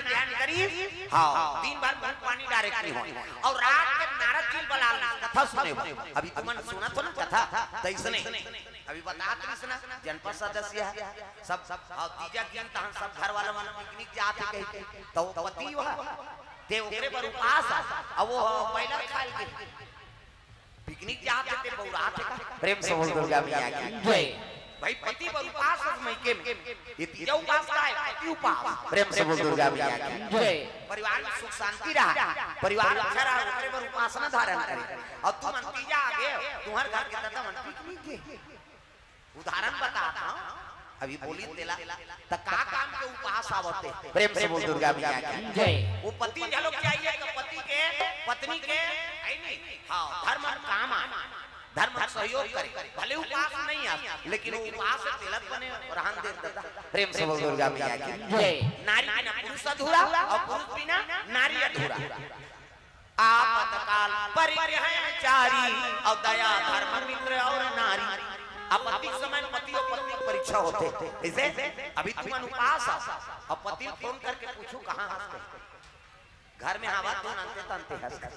ध्यान करी। हाँ, दिन भर मुंह पानी डायरेक्ट नहीं हो और रात के नारद जी बलाल कथा सुने। अभी तुमने सुना तो ना कथा तैसे नहीं अभी बता कृष्ण जनपद सदस्य है सब और तीजा ज्ञान तहन सब घर वाला मन पिकनिक जाते कहीं तो पति वह ते ओकरे पर उपास अब वो पहला खाल के पिकनिक जाते थे बौरात का प्रेम से बोल दुर्गा मैया की जय। भाई पति पर उपास मईके में ये तीजा उपास का है पति उपास। प्रेम से बोल दुर्गा मैया की जय। परिवार में सुख शांति रहा, परिवार अच्छा रहा, ओकरे पर उपासना धारण करे और तू मनतीजा आ गए तुम्हारे घर के दादा मन पिकनिक के उदाहरण बताता हूं। अभी बोली तेला त का काम के उपास आवते प्रेम से बोल दुर्गा मैया की जय। वो पति झलक चाहिए कि पति के पत्नी के है नहीं। हां धर्म काम धर्म सहयोग करे भले उपास नहीं आ लेकिन वो उपास से तिलक बने रहन दे दादा। प्रेम से बोल दुर्गा मैया की जय। नारी बिना पुरुष अधूरा और पुरुष बिना नारी अधूरा। आपतकाल परिग्रहचारी और दया धर्म मित्र और नारी। आपत्ति समय पति और पत्नी की परीक्षा होते ऐसे अभी तुम अनुपास और पति फोन करके पूछो कहाँ हंसते घर में हवा तो नंते तंते हंसते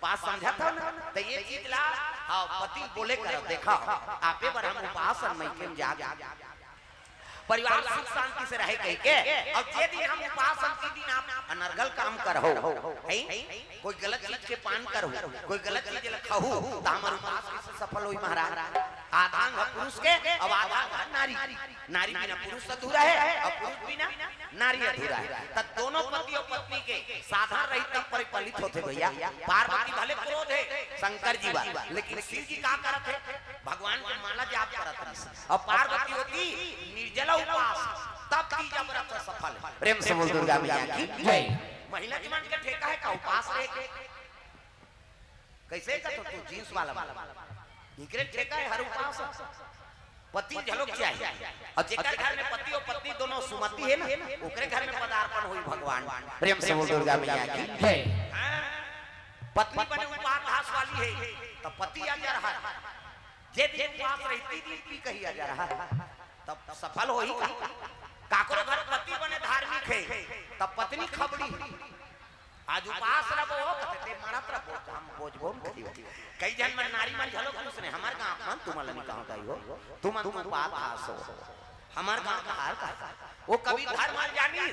बात समझा था ना तो ये चीज ला हाँ पति बोले कर देखा आपे पर हम उपास मईके में जा परिवार सुख शांति से रहे कह के और जे दिन हम उपास के दिन आप अनर्गल काम करहो कोई गलत चीज के पान करो कोई गलत चीज खाहू तो हमार उपास कैसे सफल होई महाराज। आधा अंग पुरुष के अब आधा अंग नारी नारी बिना पुरुष अधूरा है और पुरुष बिना नारी अधूरा है। तब दोनों पति और पत्नी के साधारण रहित तक परिपालित होते भैया। पार्वती भले क्रोध है शंकर जी बा लेकिन शिव जी का करत है भगवान की माला जाप करत है और पार्वती होती निर्जला उपास तब तीजा व्रत सफल है। प्रेम से बोल दुर्गा मैया की जय। महिला जीवन का ठेका है का उपास लेके कैसे का तो तू जींस वाला इकरे ठेका है हर उपास पति झलक चाहिए और जेकर घर में पति और पत्नी दोनों सुमति है ना ओकरे घर में पदार्पण हुई भगवान। प्रेम से बोल दुर्गा मैया की जय। पत्नी बने उपवास वाली है तो पति आ जा रहा है जे दिन उपवास रहती दिन पी कही आ जा रहा है तब सफल हो ही काकरो घर पति बने धार्मिक है तब पत्नी खबड़ी आज उपास रहो कहते मारत रहो हम बोझबो कई जन में नारी मन झलो उसने हमार गांव मन तुम लनी कहां गई हो तुम बात हासो हमार गांव का हाल का वो कभी घर मान जानी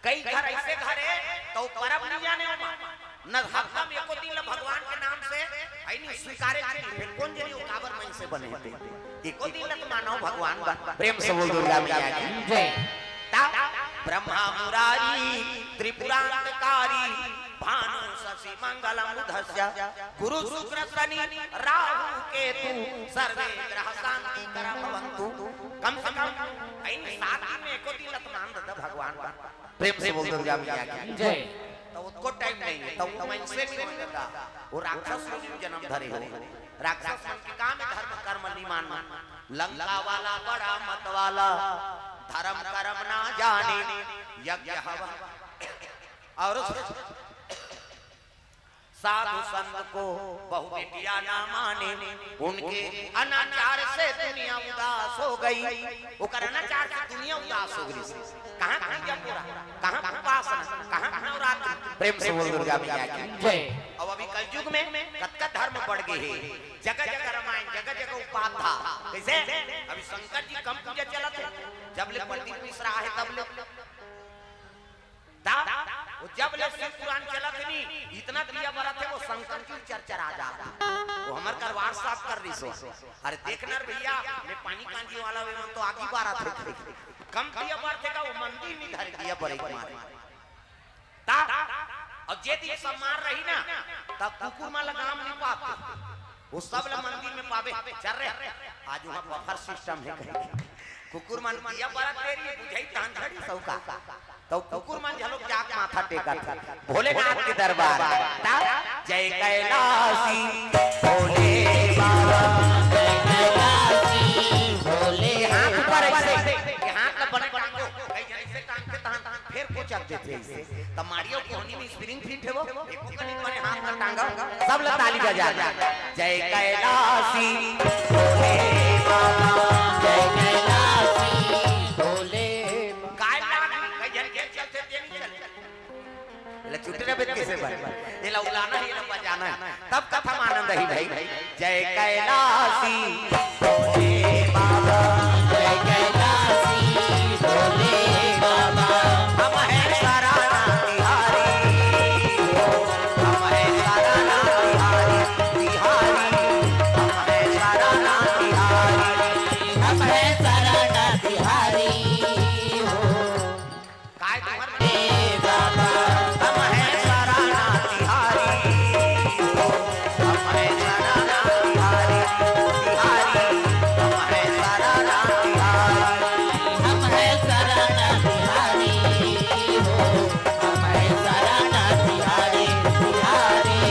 कई घर ऐसे घर है तो परम नहीं जाने न हफ्ता में एको दिन भगवान के नाम से आई नहीं स्वीकारे कौन जनी काबर मन से बने थे एको दिन तो मानो भगवान प्रेम से बोल दुर्गा मैया की जय। ब्रह्मा मुरारी त्रिपुरांतकारी भानु शशि मंगलम बुधस्य गुरु शुक्र शनि राहु केतु सर्वे ग्रह शांति कर भवन्तु। कम से कम इन 7 दिन में एको दिन मान दे भगवान का। प्रेम से बोल दुर्गा मैया की जय। तो उसको टाइम नहीं है तो मन से नहीं होगा वो राक्षस में जन्म धरे हो राक्षस के काम है धर्म कर्म नहीं मानना लंका वाला बड़ा मत वाला धर्म कर्म ना जाने यज्ञ हवन और साधु संत को बहु बेटिया ना माने उनके अनाचार से दुनिया उदास हो गई ओकर अनाचार से दुनिया उदास हो गई। कहां पूजा पूरा कहां उपासना कहां नवरात्रि। प्रेम से बोल दुर्गा मैया की जय। अब अभी कलयुग में कत्का धर्म बढ़ गए हैं जगह जगह रामायण जगह जगह उपाध्या कैसे अभी शंकर जी कम पूजा चलत है जब ले प्रदीप मिश्रा है तब ले वो जब ले शिव पुराण चलत नहीं इतना दिया बड़ा थे वो शंकर की चर्चा आ जाता वो हमार कर व्हाट्सएप कर रही सो अरे देखना भैया मैं पानी कांजी वाला वे तो आगे बारा थे कम दिया बार थे का वो मंदिर में धर दिया बड़े मारे ता और जे दिन सब मार रही ना तब कुकुर मां लगाम नहीं पाते वो सब ल मंदिर में पावे चल रहे आज वहां बफर सिस्टम है कुकुर मान दिया बड़ा तेरी बुझाई तान झड़ी सौका तो कुकुर मान झलो जाक माथा टेका भोलेनाथ के दरबार जय कैलाशी भोले बाबा जय कैलाशी भोले हाथ पर ऐसे हाथ का बने बने को कई जन ऐसे टांग के तान फिर को चक देते ऐसे तमाड़ियों कोहनी में स्प्रिंग फिट है वो एक कड़ी बने हाथ में टांगा सब ल ताली बजा जय कैलाशी भोले बाबा जय कैलाशी भोले काय ये लौलाना ये लंबा जाना तब कथा आनंद ही भाई। जय कैलासी भोले बाबा, जय कैलासी भोले बाबा, हम हैं सराना तिहारी, हम हैं सराना तिहारी, तिहारी, हम हैं सराना तिहारी, हम है शरण तिहारी हो काय तुम्हार हे बाबा, हम हैं सराना तिहारी, हम हैं सराना तिहारी, तिहारी, हम हैं सराना तिहारी, हम है शरण तिहारी हो, हम है शरण तिहारी, तिहारी,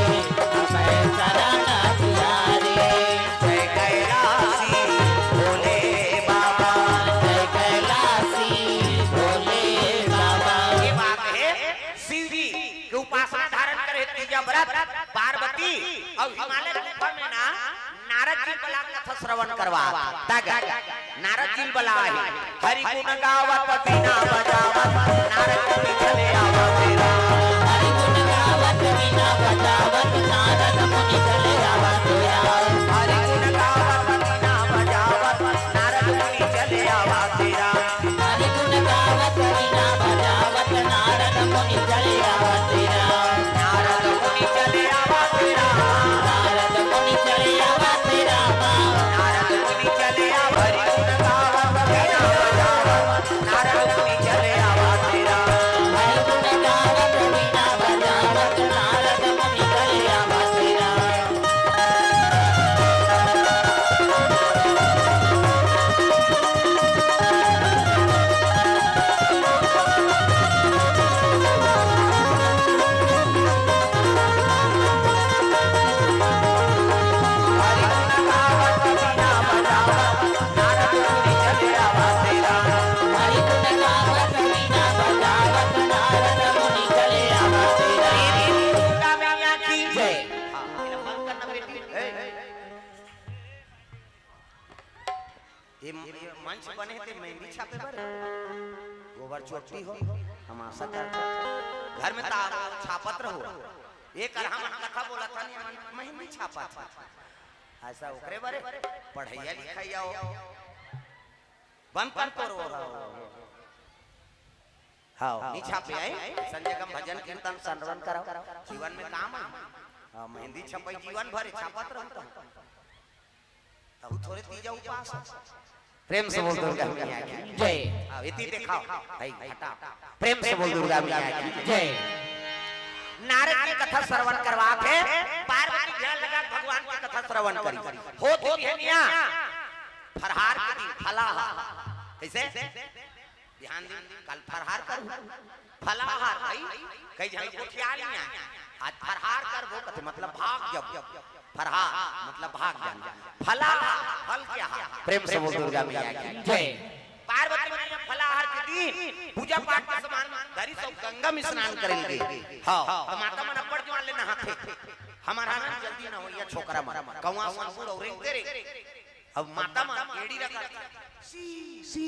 हम है शरण तिहारी। जय कैलासी भोले बाबा। जय कैलासी भोले बाबा, ये बात है शिव जी के उपासना धारण करे तीजा व्रत पार्वती और हिमालय गुफा में ना नारद जी बला कथा श्रवण करवा तागा नारद जी बला है हरि गुण गावत बिना बजावत नारद जी चले आवा तेरा हरि गुण गावत बिना बजावत नारद मुनि चले आवा तेरा। हरि गुण गावत बिना बजावत नारद मुनि चले आवा तेरा हरि गुण गावत बिना बजावत नारद मुनि चले आवा तेरा। नारद मुनि चले आवा तेरा नारद मुनि चले आवा तेरा। नारद मुनि चले आवा हरि गुण गावत बिना बजावत नारद मुनि चले आवा तेरा हरि गुण गावत बिना बजावत नारद मुनि चले आवा तेरा। हरि गुण गावत बिना बजावत नारद मुनि चले आवा तेरा हरि गुण गावत बिना बजावत नारद मुनि चले आवा तेरा। दुर्गा मैया की जय। मेरा बंद करना बेटी ये मंच बने थे मेहंदी छापे पर गोबर चोटी हो हम आशा करते घर में तार छापत रहो एक हम कथा बोला था नहीं मेहंदी छापा था ऐसा ओकरे बारे पढ़ाइया लिखाइया हो बंद कर तो रो हाँ नहीं छापे आए संजय का भजन कीर्तन संरवन कराओ जीवन में काम है हाँ मेहंदी छपाई जीवन भर छापत रहता तब थोड़े तीजा उपास प्रेम से बोल दुर्गा मैया की जय। हाँ इति दिखाओ भाई हटा प्रेम से बोल दुर्गा मैया की जय। नारद की कथा श्रवण करवा के पार्वती ध्यान लगा भगवान की कथा श्रवण करी हो तो बिहनिया फरहार के दिन फलाहार कैसे ध्यान दिन कल फरहार कर फलाहार भाई कई जन को ख्याल नहीं आया आज फरहार कर वो कथे मतलब भाग जब फरहार मतलब भाग जान फलाहार फल क्या है प्रेम से बोल दुर्गा मैया की जय। पार्वती मैया फलाहार के दिन पूजा पाठ का सामान धरी सब गंगा में स्नान करेंगे हां तो माता मन अब्बड़ जवान ले नहाते हमारा ना जल्दी ना होइया छोकरा मन कौवा संपूर और तेरे अब माता मन एड़ी रखा सी सी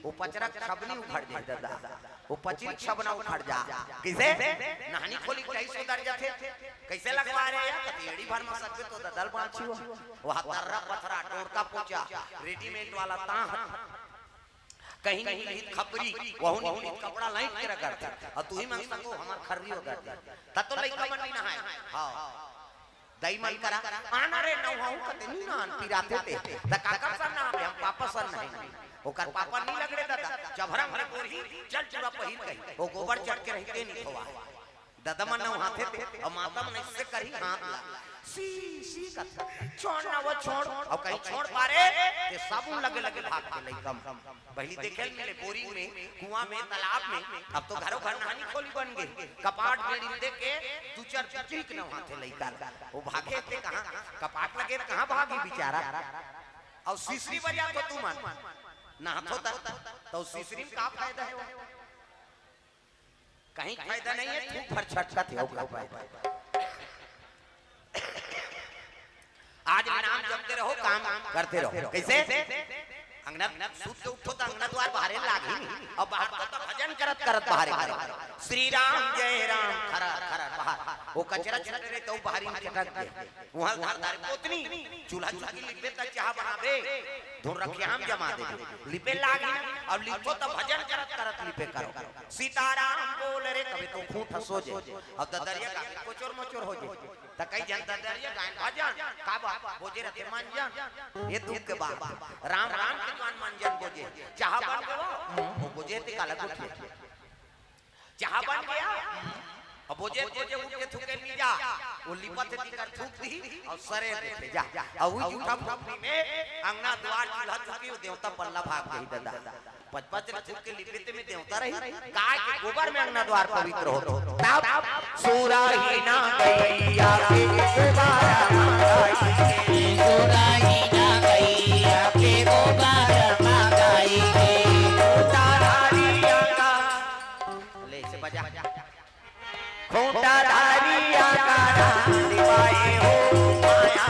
वो पचरा छबनी उखड़ जाए दादा वो पचरी छबना उखड़ जा कैसे नहानी खोली कैसे सुधर जाते कैसे लगवा रहे यार एड़ी भर में सकते तो ददल पाछी वो हतरा पथरा टोरका पोचा रेडीमेड वाला ता कहीं कहीं खपरी वहु नहीं कपड़ा लाइट के रखता और तू ही मांग संगो हमार खर्री हो करता त तो लइका मन नहीं नहाए हां दई मन करा आना रे नौ हूं कते नहीं ना पिराते थे त काका सन ना हम पापा सन नहीं ओकर पापा नहीं लगड़े दादा जब हरम रे बोरी चल चुरा पहिर कही ओ गोबर चढ़ के रहते नहीं खोवा दादा मन नौ हाथे थे और माता मन इससे करी हाथ ला सी सी कथा छोड़ ना वो छोड़ अब कहीं छोड़ पारे ते साबुन लगे लगे भाग के लइकम पहली देखेल मिले बोरी में कुआं में तालाब में अब तो घरों घर नहानी खोली बन गई कपाट बेड़ी देख के दू चार चिक न हाथे लइका वो भागे थे कहां कपाट लगे कहां भागी बेचारा और सीसरी बजा तो तू मन ना हाथों तो सीसरी में का फायदा है कहीं फायदा नहीं है तू भर छटका थे आज नाम जपते रहो काम करते रहो कैसे अंगना सूत के उठो तो अंगना द्वार बाहरे लागी और बाहर तो भजन करत करत बाहरे श्री राम जय राम खरा खरा बाहर वो कचरा छट रे तो बाहरी में चटक दे वहां घरदार पोतनी चूल्हा चुकी लिपे तक चाह बनाबे धुर रखे हम जमा दे लिपे लागी और लिपो तो भजन करत करत लिपे करो सीताराम बोल रे कभी तो खूंट हसो जे और ददरिया का कोचोर मोचोर हो जे त कई जन ददरिया गाय भजन का बा बोजे रते मान जान ये दुख के बात राम राम के कान मान जान बोजे चाह बन गयो वो बोजे ते काला उठे चाह बन गया अब बोझे बोझे उठ के थूके नहीं जा वो लिपत दिकर थूक दी और सरे देते जा और वो झूठा फूकनी में अंगना द्वार चूल्हा चुकी वो देवता पल्ला भाग गई दादा पचपच थूक के लिपते में देवता रही गाय के गोबर में अंगना द्वार पवित्र हो तब सूरा ही ना गैया के गोबर मांगाई सूरा ही ना गैया के गोबर मांगाई तारारिया का ले से बजा खोटा धारिया का दिवाए हो माया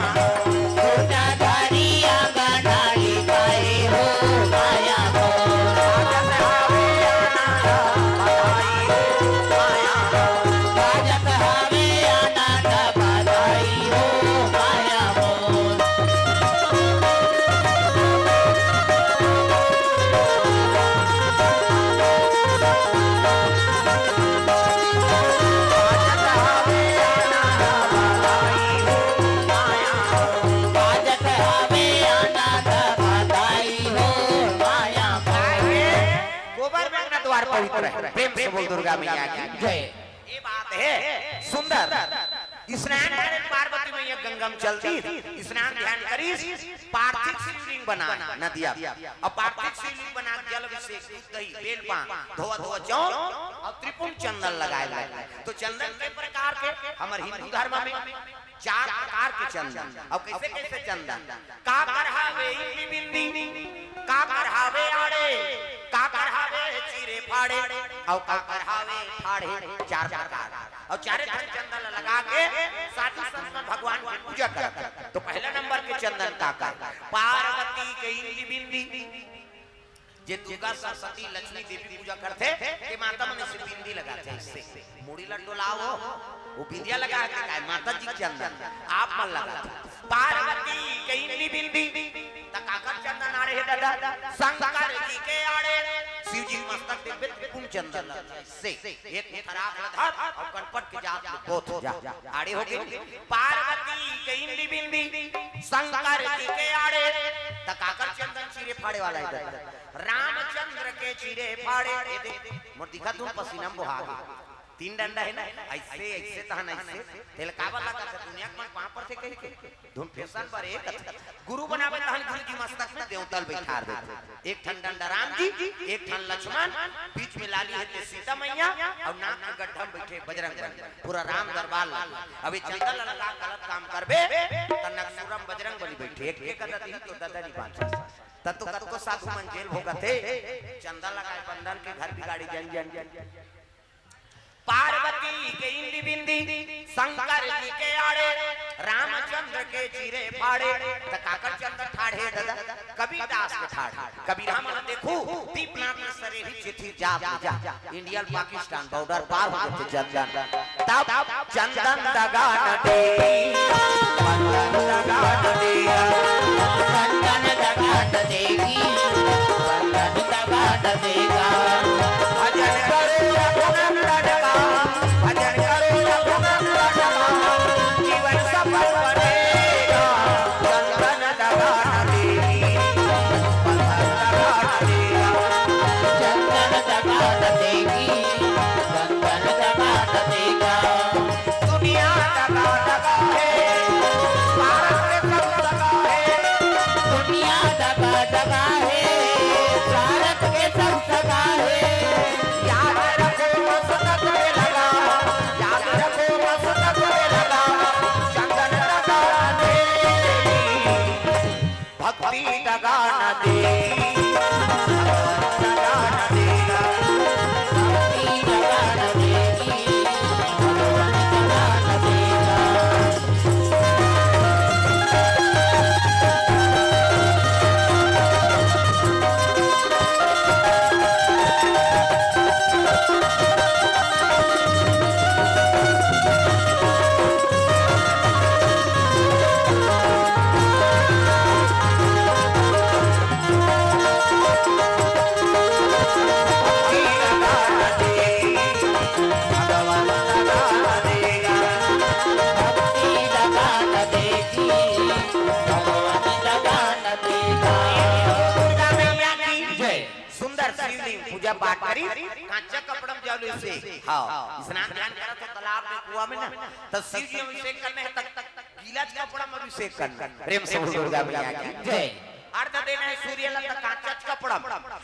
खोटा धारिया का दिवाए हो माया को आजत हवे आनंद बधाई हो माया आजत हवे आनंद बधाई हो माया प्रेम से बोल दुर्गा मैया की जय। ये बात है सुंदर स्नान करे पार्वती मैया गंगा में चलती स्नान ध्यान करी पार्थिव शिवलिंग बना नदिया और पार्थिव शिवलिंग बना जल अभिषेक दही बेल पान धोआ धोआ चौन और त्रिपुण चंदन लगाए तो चंदन के प्रकार के हमारे हिंदू धर्म में 4 प्रकार के चंदन और कैसे कैसे चंदन का करहावे बिंदी का करहावे आड़े का करहावे चीरे फाड़े और का करहावे फाड़े 4 प्रकार और 4 चंदन लगा के साधु संत भगवान की पूजा करते तो पहला नंबर के चंदन का पार्वती के इंदी बिंदी जे दुर्गा सरस्वती लक्ष्मी देवी पूजा करते के माता मन से बिंदी लगाते हैं इससे मुड़ी लड्डू लाओ वो बिंदिया लगा के काय माता जी चंदन आप मन लगाते पार्वती के इंदी बिंदी तकाकर चंदन आड़े है दादा शंकर जी के आड़े शिव जी मस्तक पे त्रिपुण चंदन से एक खराब धर और कनपट के जात पोत जा आड़े हो गए पार्वती के इंदी बिंदी शंकर जी के आड़े तकाकर चंदन चीरे फाड़े वाला इधर रामचंद्र के चीरे फाड़े मोर दिखा तुम पसीना बहा 3 डंडा है ना ऐसे ऐसे तहन ऐसे तेल काबा लगा के दुनिया में वहां पर से कह के धुन फैशन पर एक गुरु बनावे तहन गुरु जी मस्तक में देवतल बैठा देते एक ठन डंडा राम जी एक ठन लक्ष्मण बीच में लाली है सीता मैया और नाक के गड्ढा में बैठे बजरंग पूरा राम दरबार अभी चंदन लगा गलत काम करबे तनक सुरम बजरंग बली बैठे एक एक गदा दी तो दादा जी बात तब तो साधु मन जेल भोगते चंदन लगाए बंधन के घर भी गाड़ी जन जन पार्वती के इंदी बिंदी शंकर जी के आड़े रामचंद्र के चीरे फाड़े तकाकर चंदन ठाड़े दादा कबीर दास के ठाड़े कबीर हम देखो दीपनाथ में सरे ही चिट्ठी जा इंडिया पाकिस्तान बॉर्डर पार हो गए चंदन तब चंदन दगा न दे चंदन दगा न दे चंदन दगा न देगी चंदन दगा न देगा भजन करो रघुनंदन का भजन करो रघुनंदन का जीवन सफल बनेगा चंदन दगा न देगी चंदन दगा न देगी चंदन दगा न देगा दुनिया दगा दगा है भारत में सब दगा है दुनिया दगा दगा है भारत के सब दगा है याद रखो मस्तक में लगा याद रखो मस्तक में लगा चंदन दगा न देगी भक्ति दगा न देगी दगा न देगा भक्ति दगा न देगी भगवान दगा न देगा पाठ करी कांचा कपड़ा में जाओ से हां स्नान ध्यान करा तो तालाब में कुआं में ना तो शिव जी अभिषेक करने है तक गीला कपड़ा में अभिषेक करना प्रेम से बोल दुर्गा मैया की जय अर्घ देना है सूर्य ला तक कांचा कपड़ा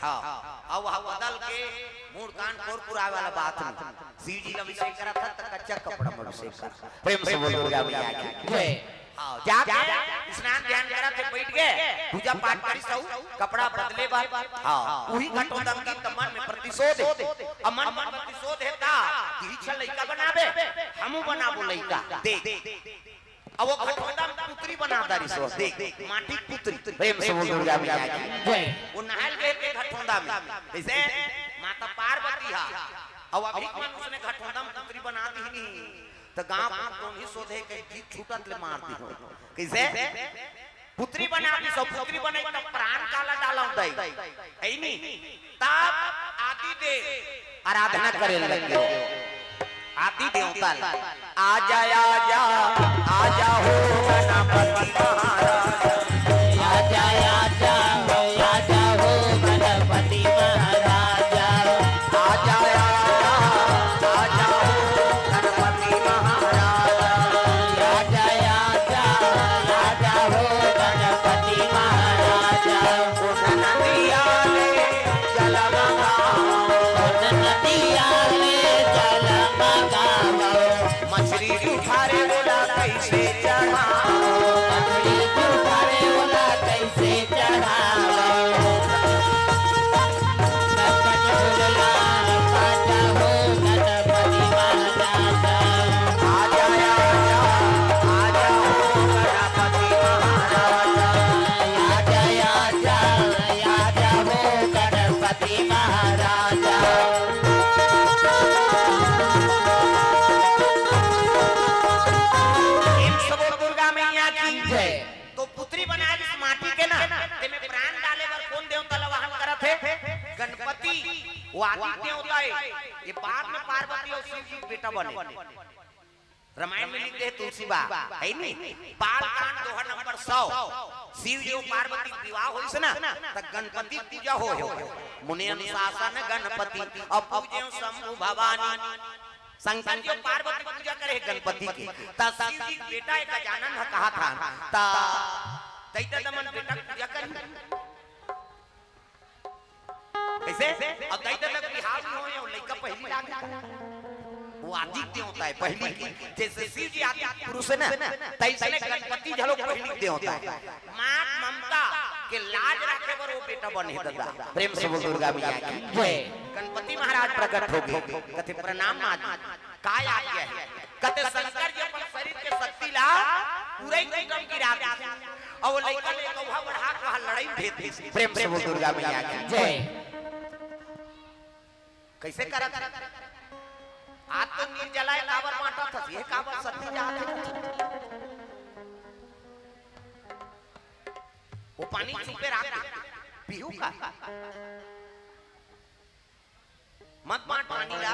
हां अब बदल के मूड कान कोरपुर आवे वाला बात नहीं शिव जी अभिषेक करा था तक कच्चा कपड़ा में अभिषेक कर प्रेम से बोल दुर्गा मैया की जय हां जाके स्नान ध्यान करा थे बैठ गए पूजा पाठ करी सौ कपड़ा बदले बा हां वही घटोदम की तमन में प्रतिशोध अमन मन प्रतिशोध है ता दीक्षा लइका बनावे हमू बनाबो लइका देख अब वो घटोदम पुत्री बना दारी सो देख माटी पुत्री प्रेम से बोल दुर्गा मैया की जय वो नहाल गए के घटोदम में जैसे माता पार्वती हा अब अभी मनुष्य ने घटोदम पुत्री बना दी नहीं तो गांव तो नहीं सोधे के जीत छूटत ले मार दी कैसे पुत्री बना दी सब पुत्री बने तो प्राण काला डालम दई है नहीं तब आदि देव आराधना करे लगे आदि देवता आजा आजा आजा हो गणपति महाराज आजा आजा आजा हो गणपति महाराज आजा आजा हो गणपति महाराज आजा आजा आजा हो गणपति महाराज नदिया ले जल नदिया ले जल मगावो मछली उठारे बोला कैसे चढ़ा मछली उठारे वाला कैसे चढ़ावो गणपति बोला आजा हो गणपति महाराज आजा आजा हो गणपति महाराज आजा आजा आजा हो गणपति महाराज इन सब दुर्गा मैया की जय तो पुत्री बना दी माटी के ना ते में प्राण डाले बर कौन देवता लवाहन करत है गणपति वो आदि देवता है ये बाद में पार्वती और शिव जी बेटा बने रामायण में लिखते हैं तुलसी बा है नहीं बाल कांड दोहा नंबर 100 शिव जी और पार्वती विवाह होई से ना त गणपति पूजा हो मुनि अनुशासन गणपति अब पूजे शंभु भवानी शंकर जी पार्वती पूजा करे गणपति की ता शिव जी बेटा एक गजानन है कहा था ता दैत्य दमन बेटा पूजा कर कैसे अब दैत्य तक बिहार में होए और लइका पहली लागे वो आदित्य होता है पहली की जैसे शिव जी आदित्य पुरुष है ना तैसे गणपति झलो पहली दे होता है मां ममता के लाज रखे पर वो बेटा बने दादा प्रेम से बोल दुर्गा मैया की जय गणपति महाराज प्रकट हो गए कथे प्रणाम मां काय आ गया है कथे शंकर जी अपन शरीर के शक्ति ला पूरे एकदम गिरा दे और वो लइका ले कौवा बढ़ा के लड़ाई भेद दे प्रेम से बोल दुर्गा मैया की जय कैसे करा आज तो निर्जलाय काबर बांटा था ये काबर सत्य जाते वो पानी छुपे रख पीहू का मत बांट पानी ला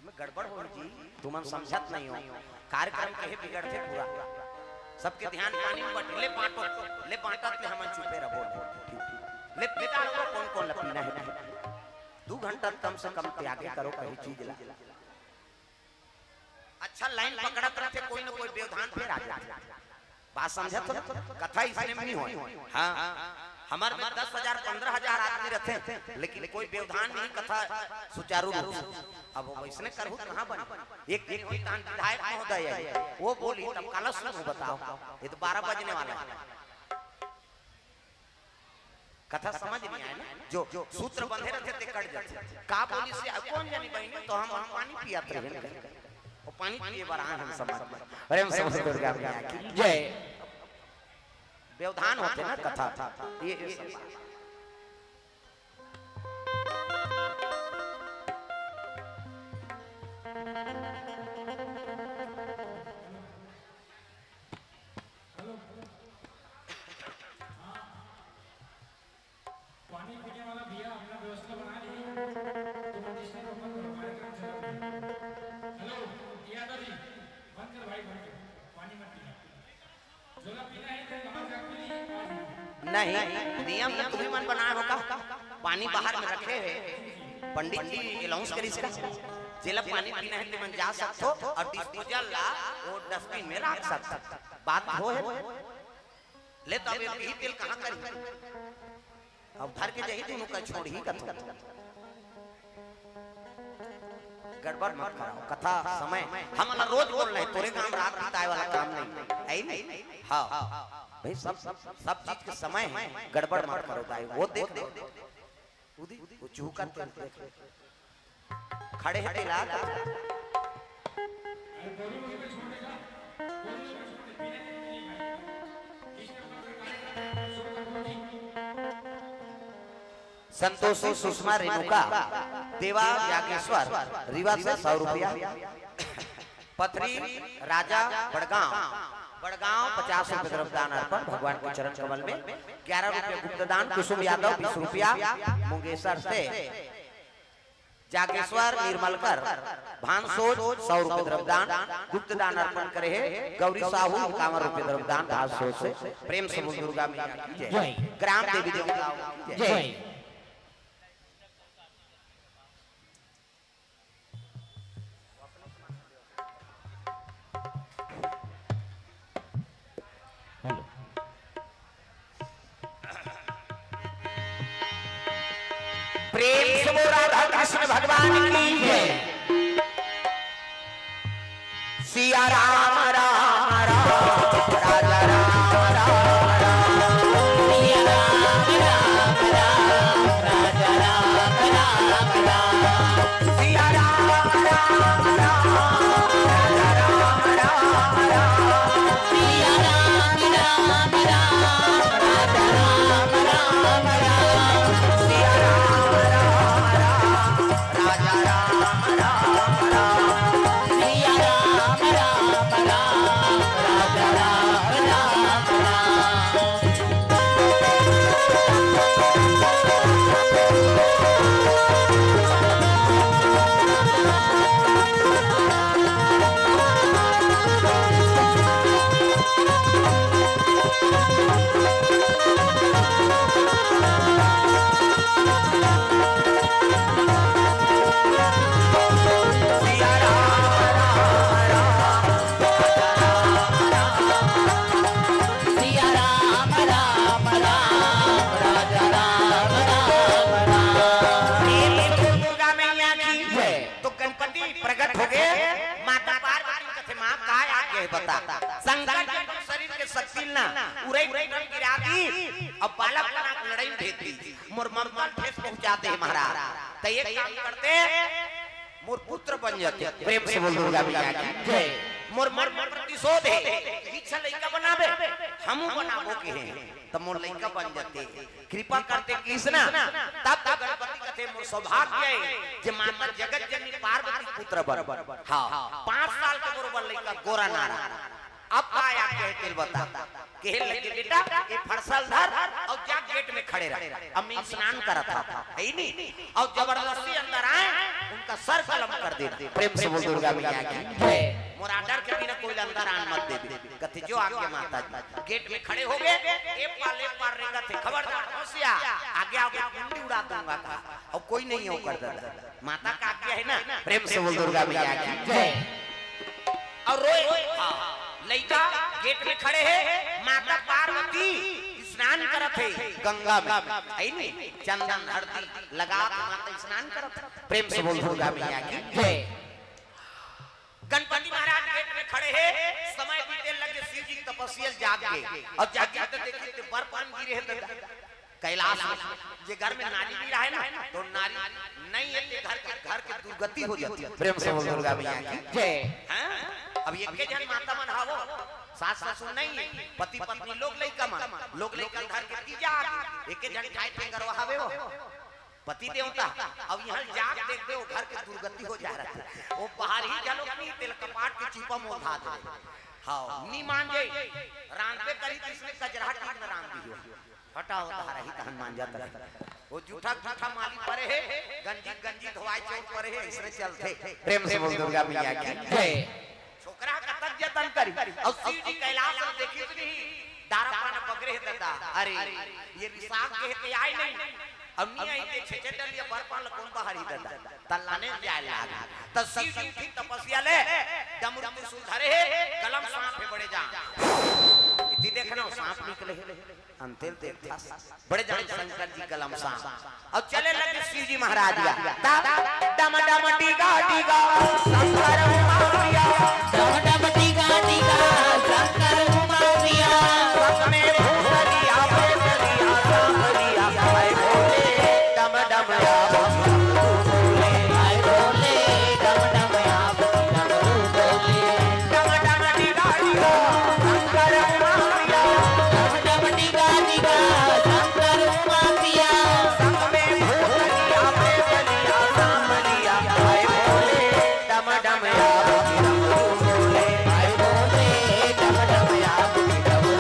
मैं गड़बड़ हो जी तुम समझत नहीं हो कार्यक्रम के बिगड़ते पूरा सबके ध्यान पानी में बट ले बांटो ले बांटत ले हमन चुपे रहो ले पिता को कौन कौन लपीना है 2 घंटा कम से कम त्याग करो कहीं चीज ला अच्छा लाइन पकड़त रहते कोई ना कोई व्यवधान फिर आ जाए बात समझत हो कथा इसने में नहीं हो हां हमार में 10,000 15,000 आदमी रहते लेकिन कोई व्यवधान नहीं कथा सुचारू रूप से अब वो वैसने करहु कहां बने एक दिन कोई तान विधायक महोदय है वो बोली तब काला सुनो बताओ ये तो 12 बजने वाला है कथा समझ नहीं आया ना जो सूत्र बंधे रहते थे कट जाते का बोली से कौन जानी बहन तो हम पानी पियात रहे वो पानी पिए बार हम समझ अरे हम समझ दुर्गा मैया की जय व्यवधान होते ना कथा ये पानी पीने वाला भैया अपना व्यवस्था बना ली तो कंडीशनर ओपन करो कार्यक्रम चल रहा है हेलो यादव जी बंद कर भाई बंद कर पानी मत पीना झोला पीना है तो बाहर जाके पी लीजिए। नहीं नियम ना तुम्हें मन बनाए हो का पानी बाहर में रखे है पंडित जी अलाउंस करी इसका जेला पानी पीना है तो मन जा सकते हो और डिस्पोजल ला वो डस्टबिन में रख सकते बात हो है ले तो अब यही तेल कहां करी अब घर के जही दोनों का छोड़ ही कर गड़बड़ मत कराओ कथा समय हम रोज बोल रहे हैं तोरे काम रात बिताए वाला काम नहीं है नहीं हां भाई सब चीज के समय है गड़बड़ मत करो भाई वो देख वो चूह करते देख खड़े हटे ला संतोषी सुषमा रेणुका देवा याज्ञेश्वर रीवा से 100 रुपया पथरी राजा बड़गांव 50 रुपए द्रव्यदान अर्पण भगवान के चरण कमल में 11 रुपए गुप्तदान कुसुम यादव 20 रुपया मुंगेसर से जागेश्वर निर्मलकर भानसोज 100 रुपए द्रव्यदान गुप्तदान अर्पण करे है गौरी साहू 51 रुपए द्रव्यदान भानसोज से प्रेम से दुर्गा मैया की जय ग्राम देवी देवता की जय। प्रेम से राधा कृष्ण भगवान की जय। सिया राम राम राम राजा राम राम राम सिया राम राम राम राजा राम राम राम सिया राम राम राम राजा राम राम राम सिया राम राम राम राजा राम राम राम सिया राम राम राम राजा राम राम राम सिया राम राम राम राजा राम राम राम सिया राम राम राम सिया राम राम राम राजा राम राम राम दुर्गा मैया की जय। तो गणपति प्रकट हो गए माता पार्वती कथे मां काय आगे बता संकट के शरीर के शक्ति ना उरे रंग गिरा दी अब बालक बना के लड़ाई भेजती मोर ममता ठेस पहुंचाते हैं महाराज तो एक काम करते मोर पुत्र बन जाते प्रेम से बोल दुर्गा मैया की जय। मोर प्रतिशोध है इच्छा लइका बनावे हमू बनाबो के हैं तब मोर लइका बन जाते कृपा करते कृष्णा तब गणपति कथे मोर सौभाग्य है जे माता जगत जननी पार्वती पुत्र बन हां 5 साल के बरोबर लइका गोरा नारा अब आया कहते बता कहे लगे बेटा ये फरसल धर और जा गेट में खड़े रह अम्मी स्नान करत था है नहीं और जबरदस्ती अंदर आए उनका सर कलम कर देते प्रेम से बोल दुर्गा मैया की जय। मोर आर्डर के बिना कोई अंदर आन मत दे कथे जो आगे माता जी गेट में खड़े हो गए एक पार रेंगा थे खबरदार होशिया आगे गुंडी उड़ा दूंगा था और कोई नहीं हो कर देता माता का आज्ञा है ना प्रेम से बोल दुर्गा मैया की जय। और रोए लइका गेट में खड़े हैं माता पार्वती स्नान करत है गंगा में है नहीं चंदन हल्दी लगा के माता स्नान करत प्रेम से बोल दुर्गा मैया की जय। गणपति महाराज गेट में खड़े हैं समय बीते लगे शिव जी तपस्या जाग गए और जाग तो देखिए तो बर्फान गिरे हैं कैलाश में जे घर में नारी भी रहे ना तो नारी नहीं है घर के दुर्गति हो जाती है प्रेम से बोल दुर्गा मैया की जय। अब ये के जन माता मन हावो सास ससुर नहीं पति पत्नी लोग लइका घर के तीजा एक जन खाए फिंगर वहावे वो पति देवता अब यहाँ जाग देख दे घर के दुर्गति हो जा रहा है वो बाहर ही जानो अपनी तेल कपाट के चीपा में उठा दे हां नी मान जे रान पे करी इसने कजरा ठीक न राम दियो हटाओ तारा ही तहन मान जाता वो झूठा माली परे है गंजी धोवाई चौक परे है इसने चलते प्रेम से बोल दुर्गा मैया की जय। छोकरा का तक जतन करी और शिव जी कैलाश में देखी तो नहीं दारा पान पकड़े है दादा अरे ये रिसाक के ते आई नहीं अब नहीं आई ते छेछे डलिया पर पान कौन बाहरी दादा तल्लाने जाए लागा तो शिव जी उठी तपस्या ले डमरू त्रिशूल धरे है कलम सांप है बड़े जा इति देखना सांप निकले अंतिल देवता बड़े जान शंकर जी कलम सांप और चले लगे शिव जी महाराज का डम डम टीका टीका शंकर उमाप्रिया डम डम टीका टीका शंकर उमाप्रिया सपने भूलिया प्रेतलिया सांभलिया हाय भोले डम डम या भोले हाय भोले डम डम या भोले डम डम टीका टीका शंकर उमाप्रिया डम डम टीका टीका शंकर उमाप्रिया सपने भूलिया प्रेतलिया सांभलिया हाय भोले डम डम या भोले हाय भोले डम डम या भोले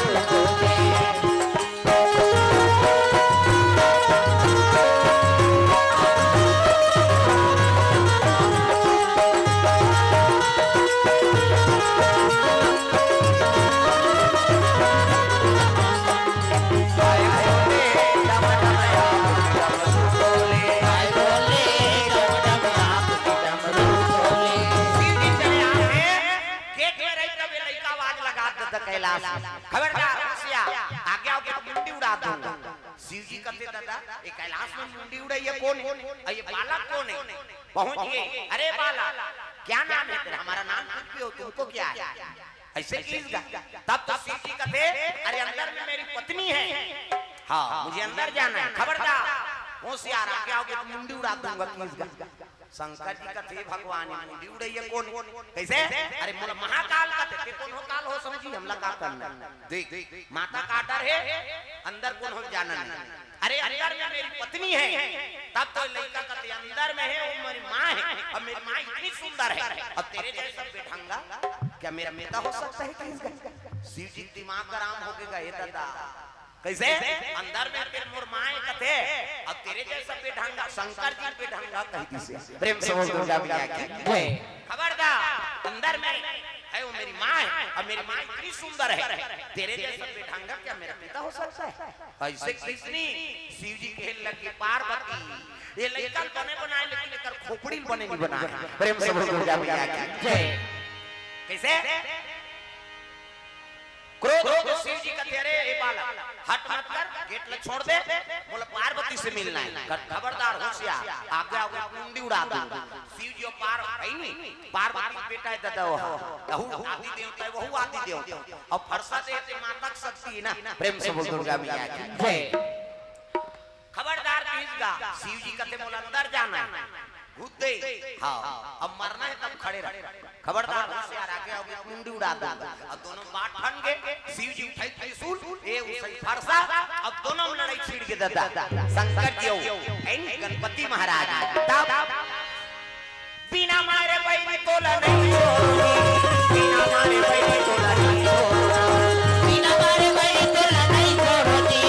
हाय भोले डम डम या भोले हाय भोले डम डम या भोले शिव जी चले आए गेट में रही तब ये लड़का आवाज लगा देता कैलाश खबरदार होशिया आगे आओ के मुंडी उड़ा दूंगा शिव जी कहते दादा ये कैलाश में मुंडी उड़ाई है कौन है और ये बालक कौन है पहुंच गए अरे बालक क्या नाम है तेरा हमारा नाम कुछ भी हो तुमको क्या है ऐसे कीजिएगा तब तो शिव जी कहते अरे अंदर में मेरी पत्नी है हाँ मुझे अंदर जाना है खबरदार होशियार आगे आओ के मुंडी उड़ा दूंगा कीजिएगा शंकर जी का थे भगवान मुंडी उड़ैया कौन कैसे अरे मोला महाकाल का थे कौन हो काल हो समझी हमला का करना देख माता का डर है अंदर कौन हो जाना नहीं अरे अंदर में मेरी पत्नी है तब तो लड़का का थे अंदर में है वो मेरी माँ है और मेरी माँ इतनी सुंदर है अब तेरे जैसा बेढंगा क्या मेरा बेटा हो सकता है किसका शिव जी दिमाग आराम हो गया ये दादा कैसे अंदर में फिर मोर माए कथे अब तेरे जैसा बेढंगा शंकर जी बेढंगा कहती से प्रेम से बोल दुर्गा मैया की खबरदार अंदर में है वो मेरी माँ है और मेरी माँ इतनी सुंदर है तेरे जैसा बेढंगा क्या मेरा पिता हो सकता है ऐसे कितनी शिव जी खेल लगी पार्वती ये लड़का बने बनाए लेकिन लेकर खोपड़ी बने नहीं बनाए प्रेम से बोल दुर्गा मैया की जय कैसे क्रोध शिव जी का तेरे ए बालक हट मत कर गेट ल छोड़ दे बोले पार्वती से मिलना है खबरदार होशियार आगे आगे मुंडी उड़ा दूंगा शिव जी पार है नहीं पार्वती बेटा है दादा वो आदि देवता है वो आदि देवता और फरसा देते माता की शक्ति है ना प्रेम से बोल दुर्गा मैया की जय खबरदार कीजिएगा शिव जी कहते बोले अंदर जाना है घुस दे हां अब मरना है तब खड़े रह खबरदार होशियार आगे आओगे मुंडी उड़ा दूंगा अब दोनों बात ठन गए शिव जी उठाई त्रिशूल ए उसे फरसा अब दोनों में लड़ाई छिड़ के दादा शंकर जी ऐ गणपति महाराज तब बिना मारे बैरी तोला नहीं होगी बिना मारे बैरी तोला नहीं होगी बिना मारे बैरी तोला नहीं छोड़ती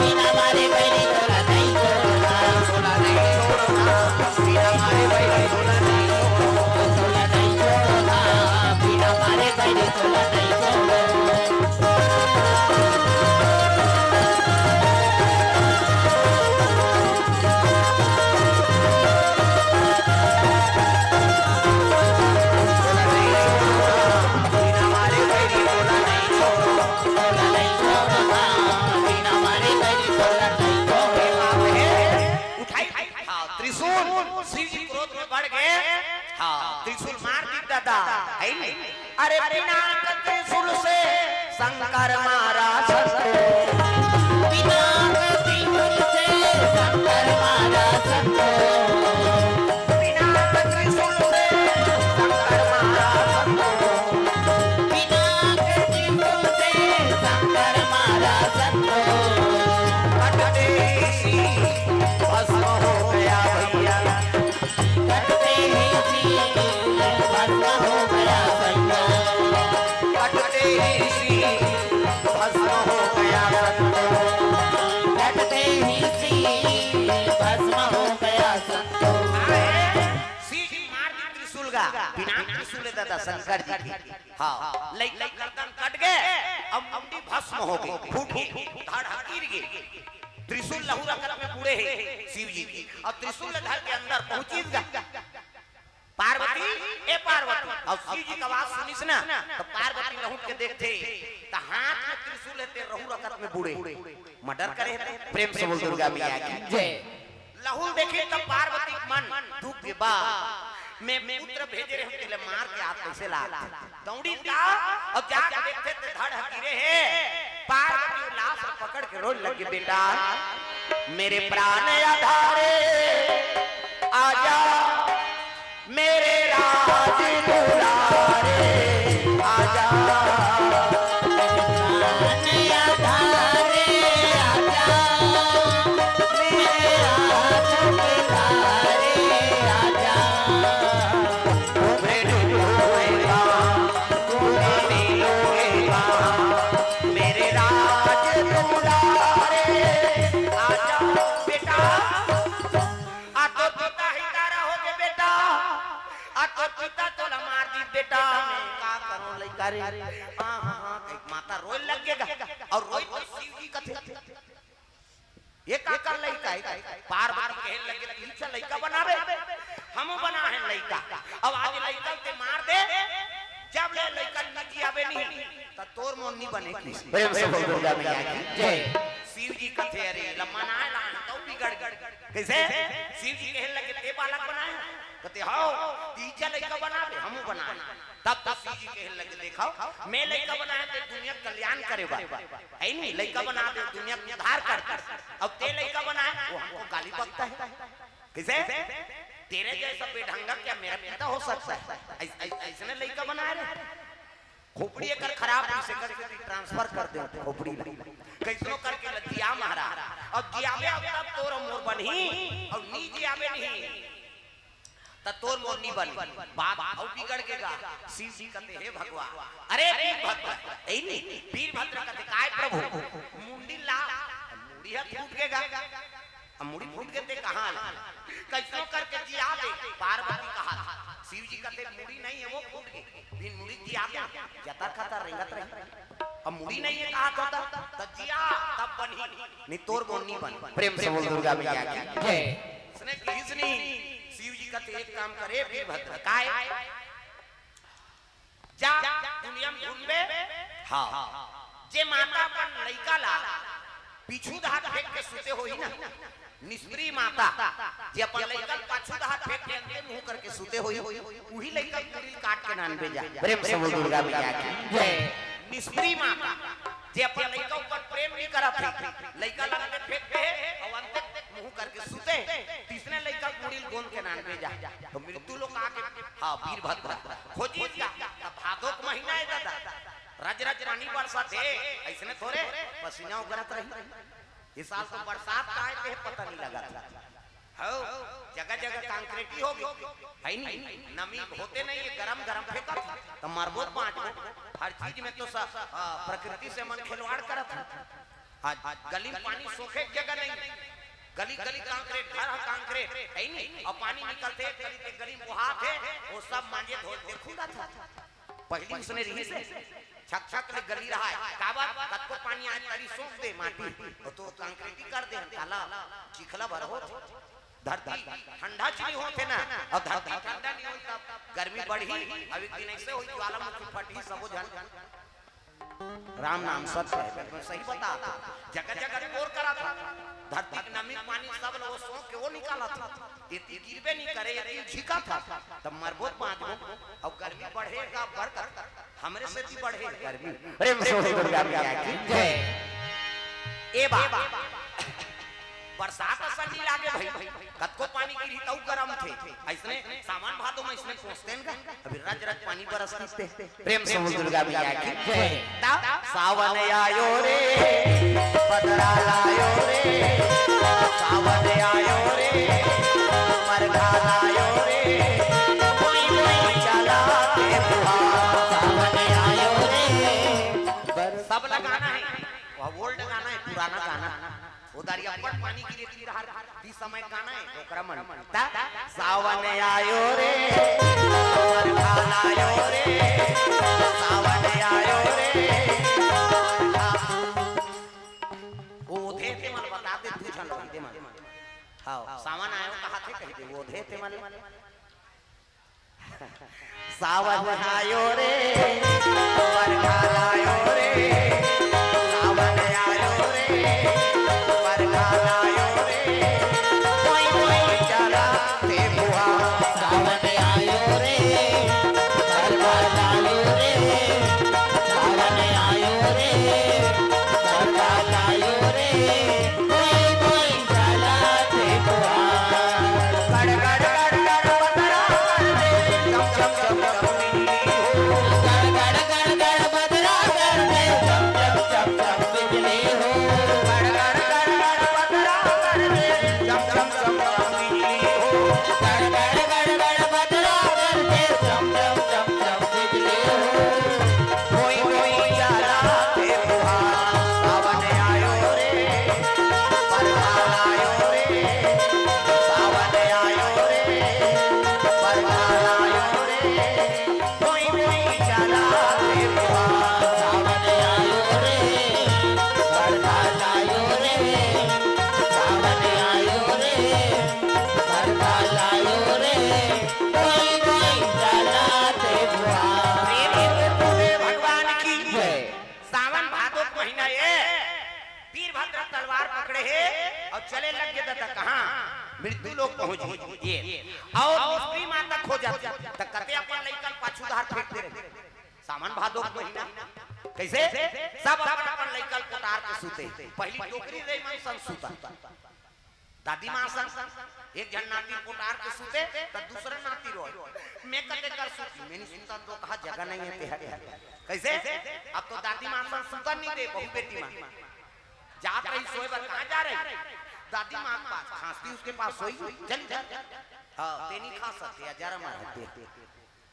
बिना मारे बैरी तोला नहीं छोड़ना बिना मारे बैरी तोला नहीं तोला नहीं छोड़ना बिना मारे बैरी तोला नहीं छोड़ना त्रिशूल मार दी दादा है नहीं अरे बिना त्रिशूल से शंकर मारा बिना त्रिशूल से शंकर मारा सबको बिना त्रिशूल से शंकर मारा बिना त्रिशूल से शंकर मारा सबको कटते ही भस्म हो गया भैया करते ही भस्म हो गया भैया कटते ही भस्म हो गया दादा शंकर जी की। हाँ लइका गर्दन कट गए, अब मुंडी भस्म हो गई, फूट गई, धड़ गिर गई। त्रिशूल लहू रकत में बूढ़े हैं शिव जी की, और त्रिशूल धड़ के अंदर पहुंची पार्वती, ए पार्वती, और शिव जी का आवाज सुनिस ना तो पार्वती लहू के देखते तो हाथ में त्रिशूल है, रहू रकत में बूढ़े मर्डर करे। प्रेम से बोल दुर्गा मैया की जय। लहू देखे तब पार्वती मन दुख के बा मैं पुत्र भेजे रहे के लिए मार के हाथ कैसे ला दौड़ी का, और जाके देखते थे धड़ गिरे है। पार्वती लाश पकड़ के रोज लगे, बेटा मेरे प्राण आधारे आजा, मेरे राज दुलारे आजा, बेटा मैं का करूं लइका रे। हां हां हां माता रोए लगेगा, और रोई तो शिव जी कथे ये का कर लइका है। पार्वती कहे लगे पीछे लइका बनावे, हम बना है लइका, अब आज लइका ते मार दे, जब ले लइका नजी आवे नहीं त तोर मोन्नी बने की। प्रेम से बोल दुर्गा मैया की जय। शिव जी कथे अरे लमना है तो बिगड़ कैसे। शिव जी कहे लगे ते बालक बनाए, कहते हां तीजा लइका बना दे, हमू बना। तब तब शिव जी कहे लगे देखाओ मैं लइका बनाए ते दुनिया कल्याण करेगा, है नहीं लइका बना दे दुनिया में उद्धार कर। अब ते लइका बनाए वो हमको गाली बकता है कैसे। तेरे जैसा बेढंगा क्या मेरा पिता हो सकता है, ऐसे लइका बना रहे। खोपड़ी कर खराब से करके ट्रांसफर कर दे खोपड़ी कैसो करके लदिया मारा, और जियावे तब तोर मोर बनी, और नी जियावे नहीं त तोर मोर नी बन बात और बिगड़ गेगा। शिव जी कहते हे भगवान, अरे वीरभद्र ए नहीं वीरभद्र कहते काय प्रभु मुंडी ला, मुंडी हाथ फूट गेगा, अब मुंडी फूट गए ते कहां कैसो करके जिया दे। पार्वती कहा शिव जी कहते मुड़ी नहीं है वो फूट गई, बिन मुड़ी जिया दे जता खाता रेंगत रही, अब मुड़ी नहीं है कहा होता त जिया तब बनी नहीं तोर गोनी बन। प्रेम से बोल दुर्गा मैया की जय। इसने किसनी शिव जी कहते एक काम करे वीरभद्र काय जा दुनिया में घूमबे, हां जे माता अपन लइका ला पीछू हाथ फेंक के सुते होई ना, निष्प्री माता जे अपन लइका पाछू हाथ फेंक के अंदर मुंह करके सुते होई, वही लइका पूरी काट के नान भेजा। प्रेम से बोल दुर्गा मैया की जय। निष्प्री माता जे अपन लइका ऊपर प्रेम नहीं करत है, लइका लगे फेंक के और अंत मुंह करके सुते, तीसरे लइका पूरी गोंद के नान भेजा। तो मृत्यु लोग आके हां वीरभद्र खोजी जा भादो का महीना है दादा, रज रज पानी बरसात है, ऐसने थोड़े पसीना उगरत रही। इस साल तो बरसात का है पता नहीं लगा हो, जगह जगह कंक्रीटी हो गई है नहीं, नमी होते नहीं है, गरम गरम फेंका तो मरबोत पांच हर चीज में तो प्रकृति से मन खिलवाड़ करत है। आज गली में पानी सोखे जगह नहीं, गली गली कंक्रीट घर कंक्रीट है नहीं, और पानी निकलते गली के गली मुहात है वो सब मांझे धो देखूंगा था पहली उसने रही से छक छक ले गली रहा है काबा कत को पानी आए तरी सोख दे माटी तो कंक्रीटी कर दे काला चिखला भर हो धरती ठंडा चली होते ना, अब धरती ठंडा नहीं होई तब गर्मी बढ़ी, अब एक दिन ऐसे होई ज्वालामुखी फटी सबो जन राम नाम सत्य है, मैं सही बता जगह जगह बोर करा था, धरती की नमी पानी सब लोग सोख के वो निकाला था, ये गिरबे नहीं करे ये झिका था तब मरबोत पांच गो, अब गर्मी बढ़ेगा बढ़कर हमरे से भी बढ़े गर्मी। प्रेम से दुर्गा मैया की जय। ए बाबा बरसात असर नहीं लागे भाई, कत को पानी गिरी तो गरम थे, ऐसने सामान भादों में इसने पहुंचते हैं अभी रज रज पानी बरसते। प्रेम से दुर्गा मैया की जय। सावन आयो रे पदरा लायो रे, सावन आयो रे मरघा लायो रे, कोई कोई चला के बुहार, सावन आयो रे सब लगाना है, वो ओल्ड गाना है पुराना गाना उधारी अपन पानी गिरे ती रहा ती समय गाना है ओकरा मन ता सावन आयो रे बरखा आयो रे सावन आयो रे वो थे मन बता दे तू छन दे मन हां सावन आयो कहा थे कह दे वो थे मन सावन आयो रे बरखा आयो रे सावन आयो रे बरखा आयो रे कोई कोई चला ते बुआ सावन आयो रे बरखा आयो रे सावन आयो रे बरखा आयो रे कोई कोई चला ते बुआ गड़ गड़ गड़ गड़ बदरा दे चम चम चम चम गड़ गड़ गड़ बदरा कर दे चम चम चम चम बिजली हो गड़ गड़ गड़ गड़ बदरा कर दे चम चम चम चम बिजली हो गड़ गड़ गड़ गड़ बदरा कर दे चम चम चम चम बिजली हो कोई कोई चला ते बुआ सावन आयो रे बरखा आयो रे सावन आयो रे बरखा आयो रे कोई कोई चला ते बुआ सावन आयो रे बरखा आयो रे सावन आयो रे बरखा आयो रे कोई कोई चलाते बुआ भगवान की जय। सावन भादो का महीना ये वीरभद्र तलवार पकड़े है और चले लग गए तो कहां मृत्यु लोग पहुंच ये और दूसरी माता खो जाती त कते अपन लइकन पाछू धार फेंकते रहे सावन भादो का महीना कैसे सब अपन अपन लइकन कोटार के सूते पहली टोकरी रे मन सन सूता दादी मां सन एक जन नाती कोटार के सूते त दूसरा नाती रोए मैं कते कर सूती मैंने सुनता तो कहा जगह नहीं है तेरे कैसे अब तो दादी मां सन सुता नहीं दे बहू बेटी मां जात रही सोए पर कहां जा रही दादी मां के पास खांसती उसके पास सोई चल जा हां तेनी खा सकते या जरा मारते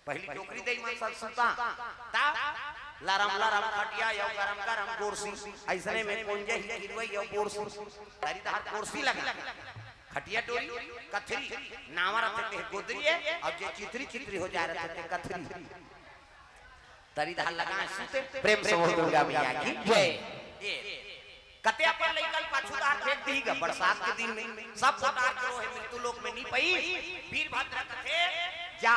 पहली टोकरी दे मन सन सुता ता लरम लरम खटिया यो गरम गरम कुर्सी ऐसने में कुंजे ही गिरवई यो कुर्सी तारी धार कुर्सी लगा खटिया डोरी कथरी नावा रखते गोदरिए और जे चित्री चित्री हो जा रहे थे कथरी तारी धार लगा सूते प्रेम से बोल दुर्गा मैया की जय कते अपन लइकल पाछू धार फेंक दी ग बरसात के दिन में सब कोटार के रोहे मृत्यु लोक में नहीं पई वीरभद्र कथे जा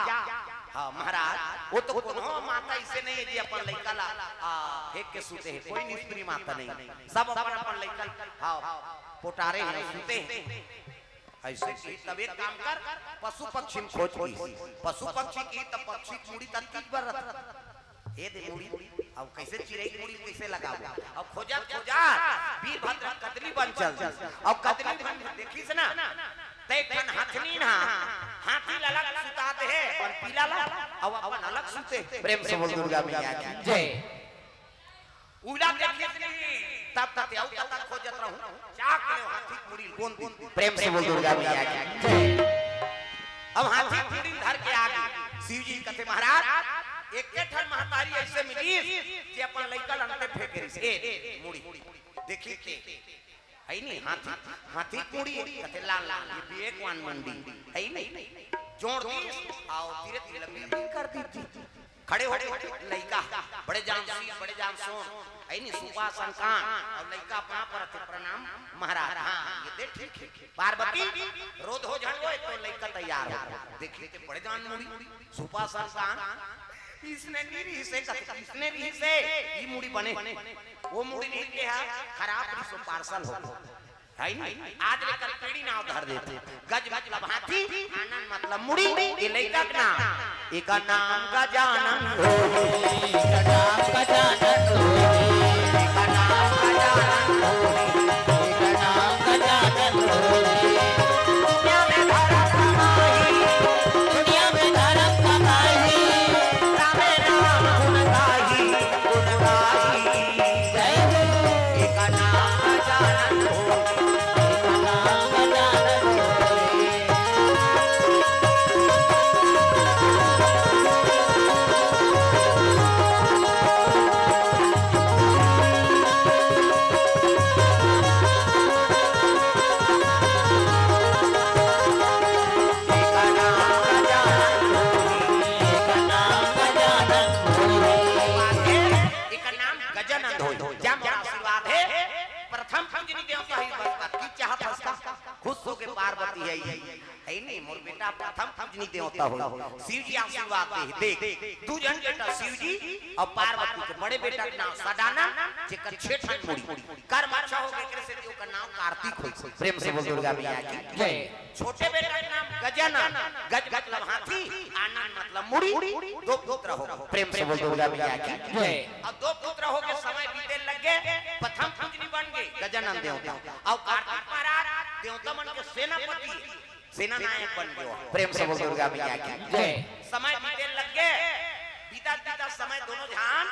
हां महाराज वो तो कोनो माता इसे नहीं है जी अपन लइका ला फेंक के सूते है कोई निष्प्री माता नहीं सब अपन अपन लइकल हां पोटारे हैं सूते हैं ऐसे की तब एक काम कर पशु पक्षी खोज की पशु पक्षी की तब पक्षी मुड़ी तंती पर ए दे मुड़ी अब कैसे चिड़ै की मुड़ी कैसे लगाओ अब खोजा खोजा वीरभद्र कदली बन चल अब कदली बन देखी से ना ते कन हाथनी ना हाथी ललक सुताते है और पीला ला अब अपन अलग सुते प्रेम से बोल दुर्गा मैया की जय। उड़ा देखी तब तक आउ तक खोजत रहूं चाक ले हाथी की मुड़ी कौन प्रेम से बोल दुर्गा मैया की अब हाथी की मुड़ी धर के आगे शिव जी कहते महाराज एक के ठन महतारी ऐसे मिली कि अपन लइकल अंते फेंके रे मुड़ी देखी के है नहीं हाथी हाथी मुड़ी कहते लाल लाल ये भी एक वन मंडी है नहीं जोड़ दी आओ धीरे धीरे लंबी कर दी खड़े हो लइका बड़े जान सोन है नहीं सुपासन कान और लइका अपना पर प्रणाम महाराज हां ये देख ठीक पार्वती रोध हो झड़ो तो लइका तैयार हो देख लेते बड़े जान मुड़ी सुपासन कान इसने नीरी से इसने री से ये मुड़ी बने वो मुड़ी नहीं के है खराब सो पार्सल हो है नहीं आज लेकर पेड़ी ना उधार देते गज मतलब हाथी आनंद मतलब मुड़ी ये लइका का नाम एक नाम गजानन हो एक नाम गजानन हो एक नाम गजानन हो एक नाम गजानन हो दुनिया में धर्म कमाई दुनिया में धर्म कमाई राम नाम गुण गाई जय हो एक नाम गजानन हो एक नाम गजानन हो देवता हो। शिव जी आशीर्वाद दे देख दू जन बेटा शिव जी और पार्वती के बड़े बेटा के नाम सदाना जेकर 6 ठन मुड़ी कर्म अच्छा हो गए से ओकर नाम कार्तिक होई। प्रेम से बोल दुर्गा मैया की जय। छोटे बेटा के नाम गजानन, गज मतलब हाथी, आनंद मतलब मुड़ी, 2 पुत्र हो। प्रेम से बोल दुर्गा मैया की जय। अब 2 पुत्र हो के समय बीते लग गए, प्रथम पूजनी बन गए गजानन देवता और कार्तिक महाराज देवता मन के सेनापति सेना नायक बन गयो। प्रेम से बोल दुर्गा मैया की जय। समय बीते लग गए, बीता समय दोनों ध्यान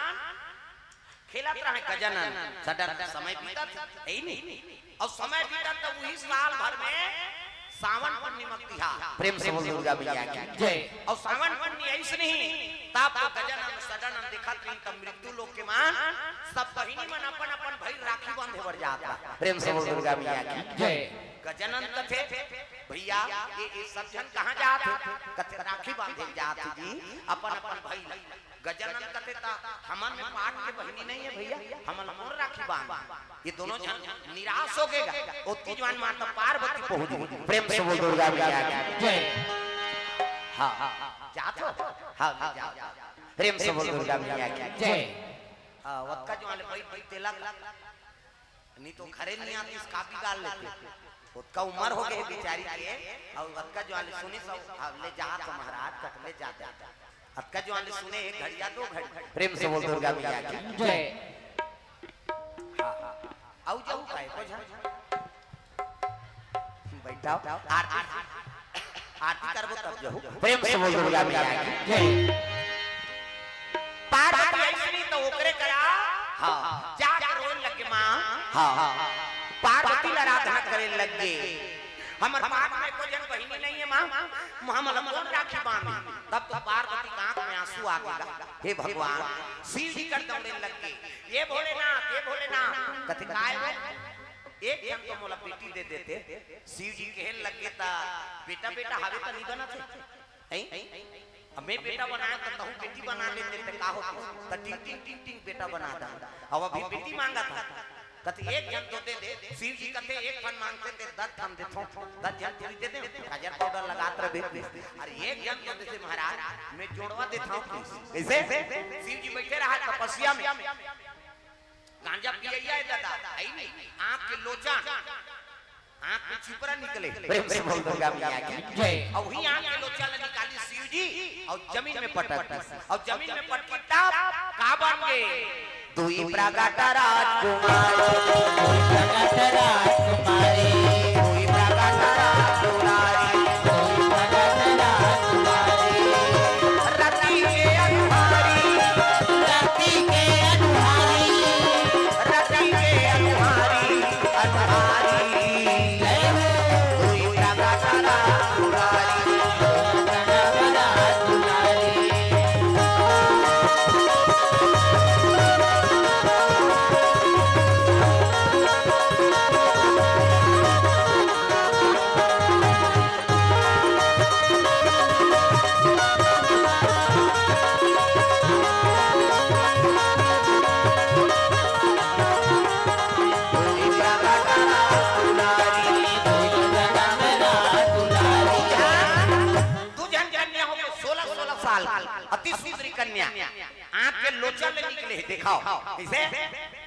खेलत रहे गजानन सडन समय बीता है नहीं और समय बीता तो वही साल भर में सावन पूर्णिमा तिहार। प्रेम से बोल दुर्गा मैया की जय। और सावन पूर्णिमा ऐसे नहीं तब तो गजानन सडन देखत रही तब मृत्यु लोक के मान सब बहिनी मन अपन अपन भाई राखी बांधे बर जाता। प्रेम से बोल दुर्गा मैया की जय। गजानन कथे भैया ये सब जन कहां जात कथे राखी बांधे जात जी अपन अपन भाई। गजानन कथे ता हमन में पाट के बहिनी नहीं है भैया, हमन मोर राखी बांध। ये दोनों जन निराश हो गएगा ओ तीजवान माता पार्वती पहुंच गई। प्रेम से बोल दुर्गा मैया की जय। हां जात हो हां जा प्रेम से बोल दुर्गा मैया की जय। वक्का जो वाले भाई तेला नहीं तो खरे नहीं आती इस काफी गाल लेते उसका उम्र हो गई बेचारी के और वक्का जो वाले सुनी सब ले जा तो महाराज कटले जाते अक्का जो वाले सुने एक घड़िया 2 घड़ी। प्रेम से बोल दुर्गा मैया की जय। आउ जाऊ काहे को जा बैठाओ आरती करबो तब जाऊ। प्रेम से बोल दुर्गा मैया की जय। पार्वती ऐसी तो ओकरे करा हां जा रोन लगे मां हां पार्वती आराधना करे लग गए। हमर पाप में कोई जन बहिनी नहीं है मां हम कौन राखी बांधी। तब तो पार्वती की आंख में आंसू आ गया। हे भगवान शिव जी कर दौड़े लग गए ये भोलेनाथ कथे काय है एक जन तो मोला बेटी दे देते। शिव जी कहन लग गए ता बेटा बेटा हावे त नहीं बना थे हमें बेटा बनाया तो तहु बेटी बना लेते थे का होता त टिंग टिंग टिंग बेटा बना दा। अब अभी बेटी मांगा था कथे एक जन तो दे दे। शिव जी कथे एक फन मांगते थे 10 हम देथो 10 जन पूरी दे दे 1000 पाउडर लगात रहे अरे एक जन तो देते महाराज मैं जोड़वा देता हूं कैसे। शिव जी बैठे रहा तपस्या में गांजा पियैया है दादा है नहीं आंख के लोचन आंख में छिपरा निकले। प्रेम से बोल दुर्गा मैया की जय। और वही आंख के लोचन निकाली शिव जी और जमीन में पटक और जमीन में पटकी तब का बन गए दुई प्रगट राजकुमारी दुई प्रगट राजकुमारी रति के अनुहारी रति के अनुहारी रति के अनुहारी अनुहारी दुई प्रगट राजकुमारी। अति सुंदरी कन्या आंख के लोचन ले निकले दिखाओ कैसे।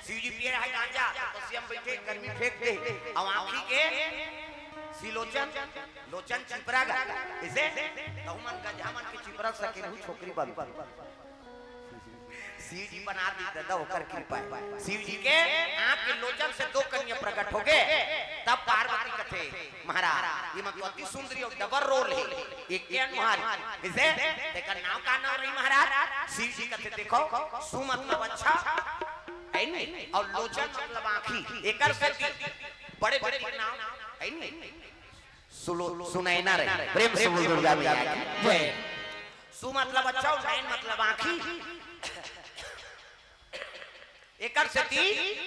शिव जी पिए रहा गांजा तपस्या में बैठे गर्मी फेंक दे और आंखी के सिलोचन लोचन चिपरा गा कैसे तो मन गंजा मन के चिपरा सके हूं छोकरी बन शिव जी बना दी दादा होकर कृपा है। शिव जी के आंख के लोचन से 2 कन्या प्रकट हो गए। तब पार्वती कथे महाराज ये मतलब अति सुंदरी और डबल रोल है एक के अनुहार कैसे देखा नाम का नाम रही महाराज। शिव जी कथे देखो सु मतलब अच्छा है नहीं और लोचन मतलब आंखी एकर से बड़े बड़े नाम है नहीं सुनैना रहे। प्रेम से बोल दुर्गा मैया की जय। सु मतलब अच्छा और नैन मतलब आंखी एकर से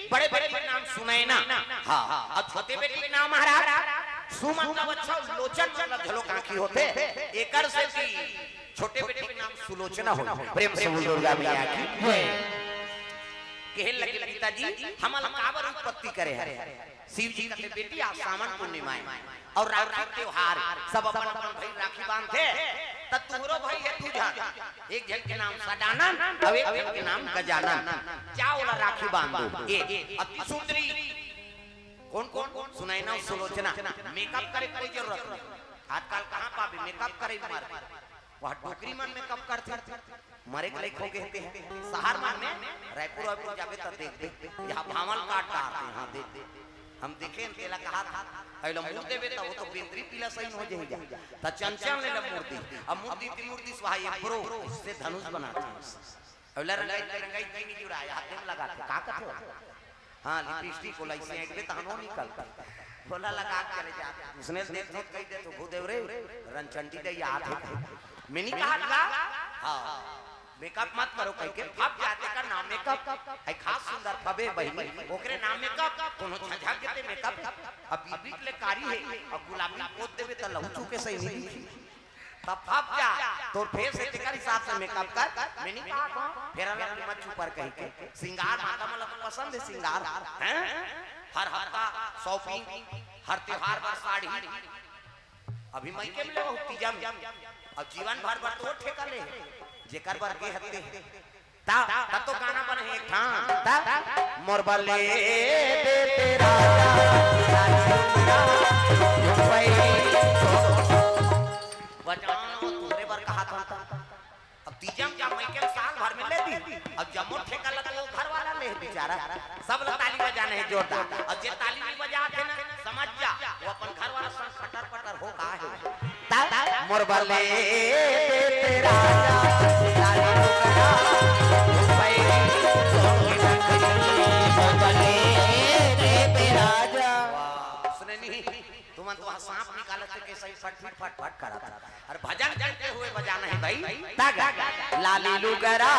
बड़े बेटे के नाम सुनैना हां और छोटे बेटे के नाम महाराज सु मतलब अच्छा लोचन मतलब झलोक आंखी होते एकर से छोटे बेटे के नाम सुलोचना हो। प्रेम से बोल दुर्गा मैया की जय। कहन लगे पिताजी हमल काबर उत्पत्ति करे है शिव जी के बेटी आ सावन पूर्णिमा और राखी त्योहार सब अपन अपन भाई राखी बांधते त तुहरो भाई है तुझा एक जन के नाम सदानंद अब एक के नाम गजानन क्या वाला राखी बांधो ए अति सुंदरी कौन कौन सुनाई ना सुलोचना मेकअप करे कोई जरूरत नहीं आजकल कहां पाबे मेकअप करे मार वह टोकरी मन मेकअप करते मरे के लायक हो गए हैं शहर में रायपुर और जाबे त देख यहां भावल काट डालते हैं देख हम देखे केला कहा था पहले मुंह देबे त वो तो बेंद्री पीला सही हो जाएगा त चंचल ले मूर्ति अब मूर्ति सुहाई प्रो इससे धनुष बनाते हैं अबला रंगाई नहीं जुड़ाया हाथ में लगाते का करते हां लिपस्टिक को लाइसे एक ले तहनो निकलता बोला लगा के चले जाते उसने देख देख कह दे तो भूदेव रे रंचंटी दे याद है मैंने कहा था हां मेकअप मत करो कह के अब जाते का नाम मेकअप है खास सुंदर फबे बहिनी ओकरे नाम मेकअप कोनो झझा के ते मेकअप अब बीबी ले कारी है और गुलाबी पोत देबे त लहचू के सही नहीं तब फब जा तो फेस से तेकर हिसाब से मेकअप कर मैंने कहा था फेरा लग मत ऊपर कह के श्रृंगार माता मतलब पसंद है श्रृंगार हैं हर हफ्ता शॉपिंग हर त्योहार पर साड़ी अभी मई के मिले बहुत तीजा में अब जीवन भर भर तो ठेका ले जेकर बर के हत्ते ता तो गाना बने एक ठां मोर बले दे तेरा बचानो तोरे बर कहा था अब तीजम क्या मई के साल भर में ले दी अब जमो ठेका लगा वो घर वाला ले बेचारा सब लोग ताली बजाने है जोरदार और जे ताली नहीं बजाते ना समझ जा वो अपन घर वाला संग खटर पटर हो का है ता मोर बले दे तेरा सांप निकाला थे कैसे फट फट फट फट करा था और भजन करते हुए बजाना है भाई तागा लाली लुगरा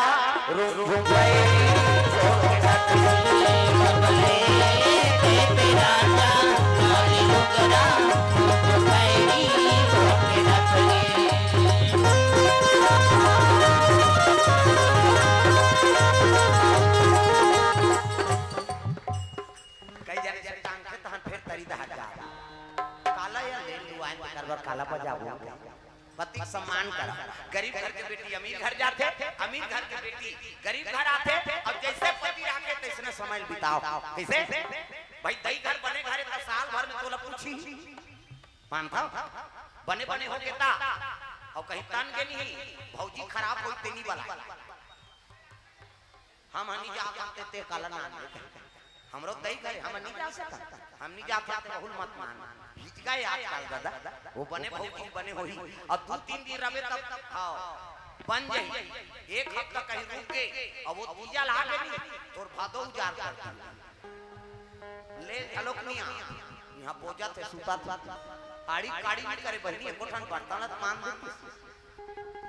रो रो गए बबले ते राजा लाली लुगरा रो गए के नचले कई जाने जाने टांग के तहन फिर तरी दहा जा काला बजाओ पति सम्मान करा गरीब घर के बेटी अमीर घर जाते अमीर घर के बेटी गरीब घर आते अब जैसे पति आके तैसने समय बिताओ कैसे भाई दही घर बने घरे का साल भर में तोला पूछी मान था बने बने हो गेता और कहीं तन के नहीं भौजी खराब होई तेनी वाला हम हनी जा करते ते काला ना हमरो दही घर हम नहीं जा सकता हम नहीं जा सकते बहुल मत मान हिच गए आजकल दादा वो बने भौजी बने होई अब 2-3 दिन रवे तब आओ बन जाई एक हफ्ता कहीं रुक के अब वो तीजा ला के नहीं तोर भादो उजार कर ले झलोक नहीं यहां पूजा थे सुता था आड़ी काड़ी नहीं करे बहनी कोठन बर्तन मान दे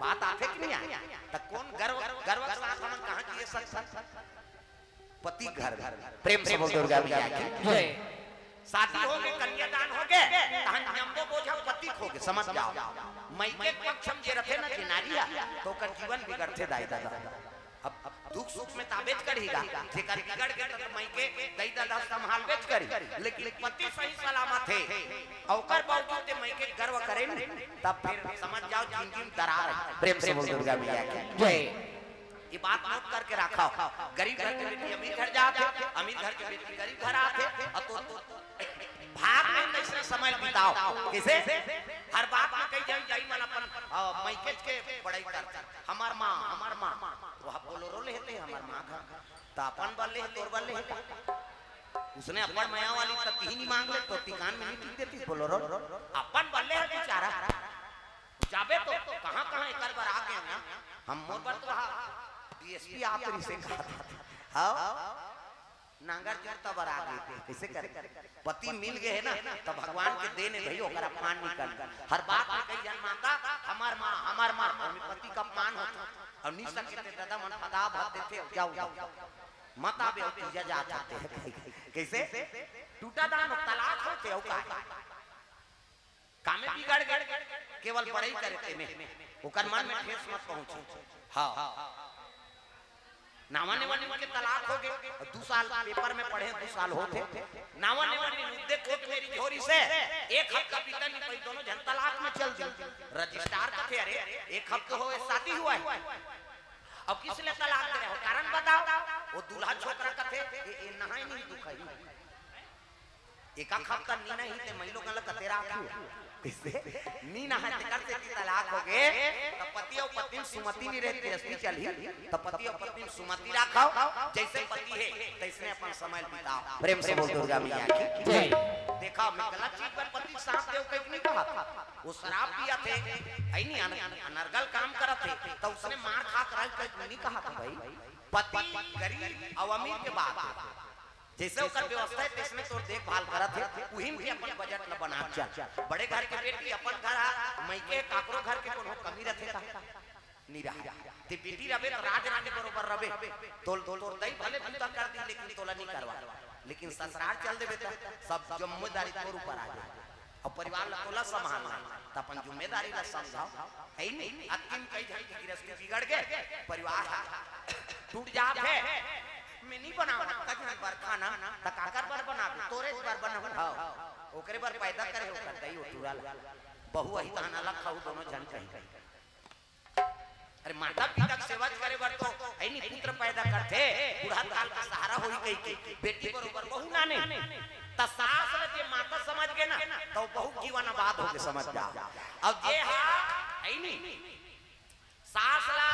बात आथे कि नहीं आया त कौन गर्व गर्व साथ हम कहां किए सच पति घर प्रेम से बोल दुर्गा मैया की जय शादी हो गए कन्यादान हो गए तहन जम्बो बोझा पति खो के समझ जाओ मई के पक्ष हम जे रथे ना किनारिया तो कर जीवन बिगड़ते दाई दादा अब दुख सुख में ताबेज करेगा जेकर बिगड़ गए तो मई के दाई दादा संभाल बेच करी लेकिन पति सही सलामत है औकर बावजूद मई के गर्व करे तब फिर समझ जाओ जिंदगी दरार प्रेम से बोल दुर्गा मैया की जय ये बात नोट करके रखा गरीब घर के बेटी अमीर घर जाते अमीर घर के बेटी गरीब घर आते और तो भाग में कैसे समय बिताओ कैसे हर बात में कई जाई मन अपन मैकेज के पढ़ाई कर हमार मां वह बोलोरो लेते हमार मां घर त अपन बल्ले है तोर बल्ले है उसने अपन माया वाली तक ही नहीं मांग ले तो टिकान में नहीं टिक देती बोलोरो अपन बल्ले है बेचारा जाबे तो कहां एक बार आ गए ना हम मोर पर तो डीएसपी आतरी से कहा था हां नांगर जोर तब आ गए थे कैसे करे पति मिल गए है ना तो भगवान के देने भाई ओकरा मान निकल हर बात में कई जन मांगा हमार मां और पति का मान होता और नहीं सकते दादा मन फदा भर देते जाओ मत आबे तीजा जा जाते हैं कैसे टूटा दान तलाक होते हो का कामे बिगड़ गए केवल पढ़ाई करते में ओकर मन में ठेस मत पहुंचे हां नावाने वाली के तलाक हो गए 2 साल पेपर में पढ़े 2 साल होते नावाने वाली मुद्दे कोर्ट मेरी झोरी से 1 हफ्ता बीता नहीं पाई दोनों जन तलाक में चल दी रजिस्ट्रार का थे अरे 1 हफ्ता हो शादी हुआ है अब किस लिए तलाक दे रहे हो कारण बताओ वो दूल्हा छोकरा का थे ये नहाई नहीं दुखाई एक हफ्ता नी नहीं थे महिलों का लग तेरा किससे नी नहा कर से तलाक हो गए तब पति और पत्नी सुमति नहीं रहती रस्ती चली तब पति और पत्नी सुमति रखाओ जैसे पति है तैसे अपन समय बिताओ प्रेम से बोल दुर्गा मैया की जय देखा मैं गलत चीज पर पति साथ देव कहीं नहीं कहा था वो शराब पिया थे ऐ नहीं अनर्गल काम करत थे तो उसने मार खा कर नहीं कहा था भाई पति गरीब और अमीर के बात जैसे ओकर व्यवस्था है इसमें तो देखभाल करत है उही में अपन बजट न बना चल बड़े घर के बेटी अपन घर मईके काकरो घर के कोनो कमी रथे का नीरा ते बेटी रबे राज रानी बरोबर रबे तोल दई भले पूजा कर दी लेकिन तोला नहीं करवा लेकिन ससुराल चल देबे त सब जिम्मेदारी तोर ऊपर आ जाए और परिवार ला तोला संभालना त अपन जिम्मेदारी ला समझाओ है नहीं अंतिम कई जाई गृहस्थी बिगड़ गए परिवार टूट जात है मैं नहीं बनाऊं कजन बार खाना तकाकर बार बनाबे तोरे बार बनाबे हां ओकरे बार पैदा करे हो करतई ओ तुराल बहु ही ताना लखाऊ दोनों जन कहीं अरे माता पिता की सेवा करे बार तो ऐ नहीं पुत्र पैदा करते बूढ़ा काल का सहारा होई गई की बेटी बरोबर बहु नाने त सास रे माता समझ के ना तो बहु जीवन आबाद होके समझ जा अब ये हां ऐ नहीं सास ला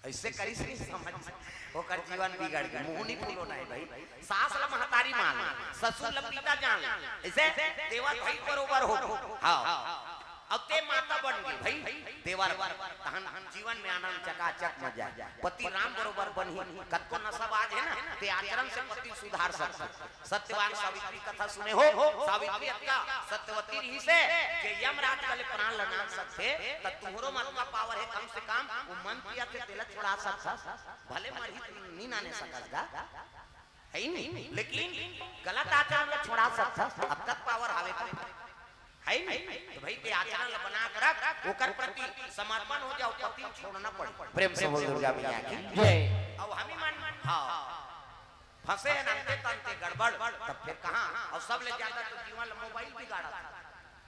ऐसे करी से समझ होकर जीवन बिगड़ गया मुंह नहीं फूलो नहीं भाई सास ला महतारी मान ससुर ला पिता जान ऐसे देवर भाई बरोबर हो हां अब ते माता बन गई भाई देवर तहन जीवन में आनंद चकाचक मजा पति राम बरोबर बनी कतको नशबाज है ना ते आचरण से पति सुधार सकता सत्यवान सावित्री कथा सुने हो सावित्री अक्का सत्यवती रही से कि यमराज कले प्राण लगा सकते त तुहरो मन का पावर है कम से कम वो मन किया थे तेल छोड़ा सकता भले मरही नहीं नाने सकता है नहीं लेकिन गलत आचरण को छोड़ा सकता अब तक पावर आवे का है नहीं तो भाई के आचरण बना कर रख ओकर प्रति समर्पण हो जाओ पति छोड़ना पड़े प्रेम से बोल दुर्गा मैया की जय अब हम ही मान हां फंसे हैं नंते तंते गड़बड़ तब फिर कहां और सब ले जाता तो जीवन मोबाइल बिगाड़ा था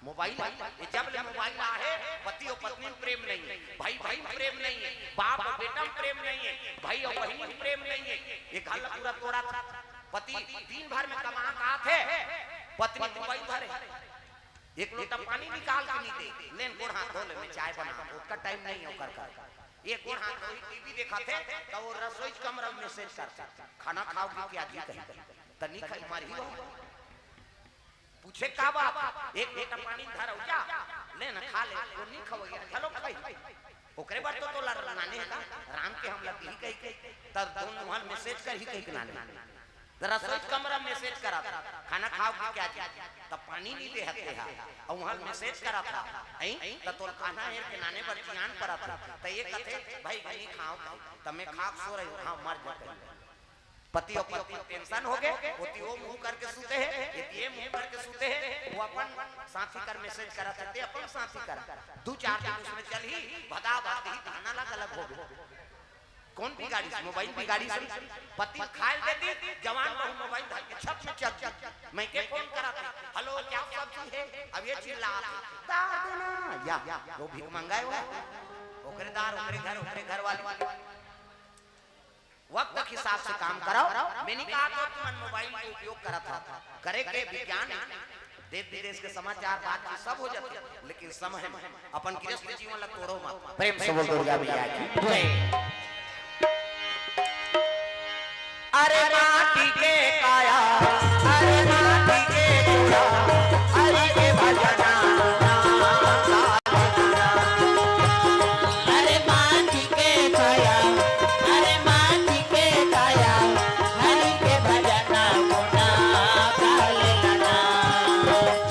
मोबाइल ये जब ले मोबाइल आए पति और पत्नी में प्रेम नहीं है भाई भाई में प्रेम नहीं है बाप और बेटा में प्रेम नहीं है भाई और बहन में प्रेम नहीं है ये घर पूरा तोड़ा था पति दिन भर में कमा कहा थे पत्नी मोबाइल धरे एक लोटा पानी निकाल के नहीं दे लेन गोड़ हाथ धो ले मैं चाय बना उसका टाइम नहीं है कर कर एक गोड़ हाथ धो टीवी दिखाते तो वो रसोई कमरा में मैसेज करता खाना खाओगे क्या जी कहीं त नहीं खाई मारी हो पूछे का बात एक लोटा पानी धर जा ले ना खा ले वो नहीं खाओगे चलो खाई ओकरे बात तो लाने का राम के हम लगी कही तब दोनों वहां मैसेज कर ही कही नाने रसोई कमरा मैसेज करा था खाना खाओ क्या तब पानी नहीं दे हते है और वहां मैसेज करा था ऐ त तोर खाना है के नाने पर ध्यान पड़ा था त ये कथे भाई नहीं खाओ त मैं खा सो रही हां मर जा पति और पत्नी टेंशन हो गए होती वो मुंह करके सूते है ये मुंह करके सूते है वो अपन साथी कर मैसेज करा सकते अपन साथी कर 2-4 दिन उसमें चल ही भदा भाती खाना अलग हो गया कौन भी गाड़ी से मोबाइल भी गाड़ी से पति खाए देती जवान बहु मोबाइल धर के छप छप चल मैं के फोन करा था हेलो क्या सब्जी है अब ये चिल्ला दार देना या वो भीख मंगाए हुआ ओकरे दार ओकरे घर वाले वक्त के हिसाब से काम कराओ मैंने कहा तो तुम मोबाइल का उपयोग करा था करे के विज्ञान देश विदेश के समाचार बात सब हो जाते लेकिन समय अपन गृहस्थ जीवन ला तोड़ो मत प्रेम से बोल दुर्गा मैया की जय अरे माटी के काया अरे माटी के चूड़ा अरे के भजना अरे माटी के काया अरे माटी के काया हरि के भजना गुना काले लना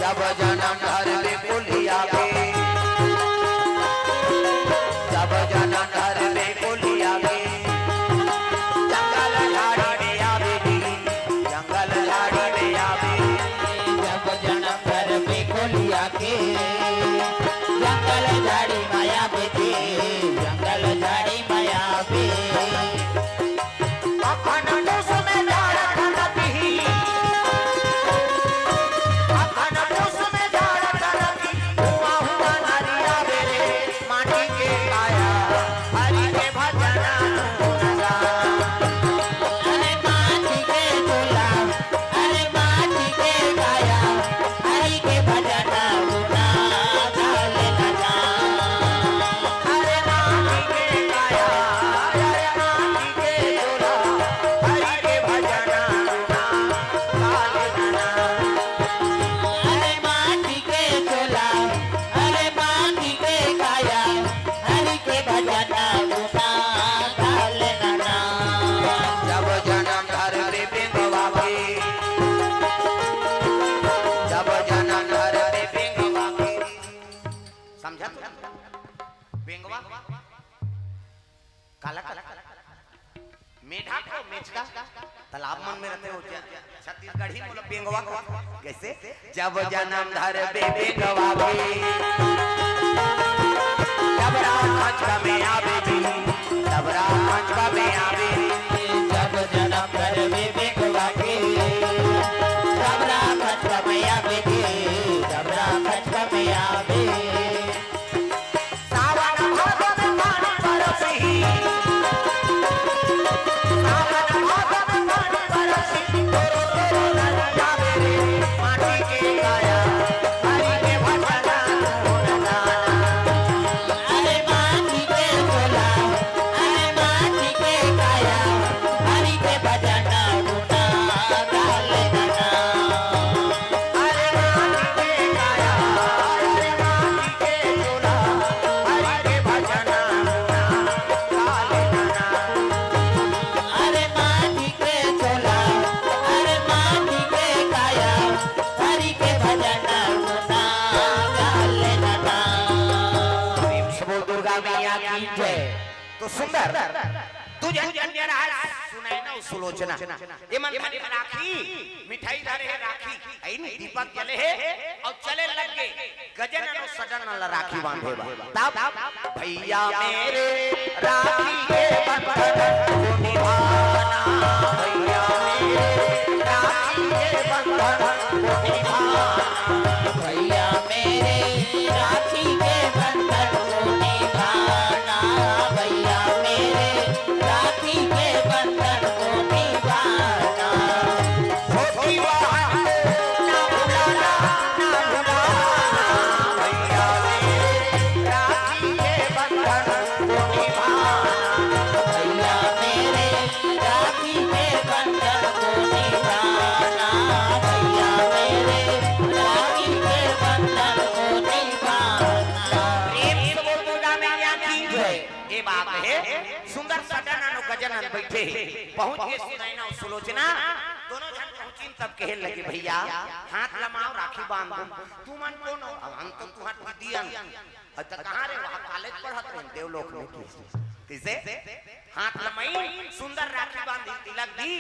जब जन्म घर में पुलिया पे जब जन्म घर में पुलिया काला काला मेढा को मेचका तालाब मन में रहते हो छत्तीसगढ़ी बोलो बेंगवा को कैसे जब जन्म धर बे बेंगवा बे जब रात में आवे जी जब रात में आवे जब जन्म धर बे बेंगवा के जब रात में आवे जब रात में आवे सावन भादो में पानी बरसी तो सुंदर तू जन सुनाई ना सुलोचना ये मन में राखी मिठाई धरे है राखी आई नहीं दीपक जले है और चले लग गए गजन नो सजन न राखी बांधे तब भैया मेरे राखी के बंधन को निभाना भैया मेरे राखी के बंधन को निभाना भैया मेरे राखी के बंधन को निभाना भैया मेरे राखी के बंधन को निभाना होती बात ना भुलाना भैया मेरे राखी के बंधन को निभाना भैया मेरे राखी के बंधन को निभाना भैया मेरे राखी के बंधन को निभाना प्रेम से बोल दुर्गा मैया की जय ये बात है सुंदर सजन अनु गजन बैठे पहुंच के सुनैना और सुलोचना दोनों जन पहुंची तब कहे लगे भैया हाथ लमाओ राखी बांध दो तू मन कौन हो हम तो तू हाथ दियन त कहां रे वहां कॉलेज पढ़त रहे देवलोक में किसे हाथ लमाई सुंदर राखी बांधी तिलक दी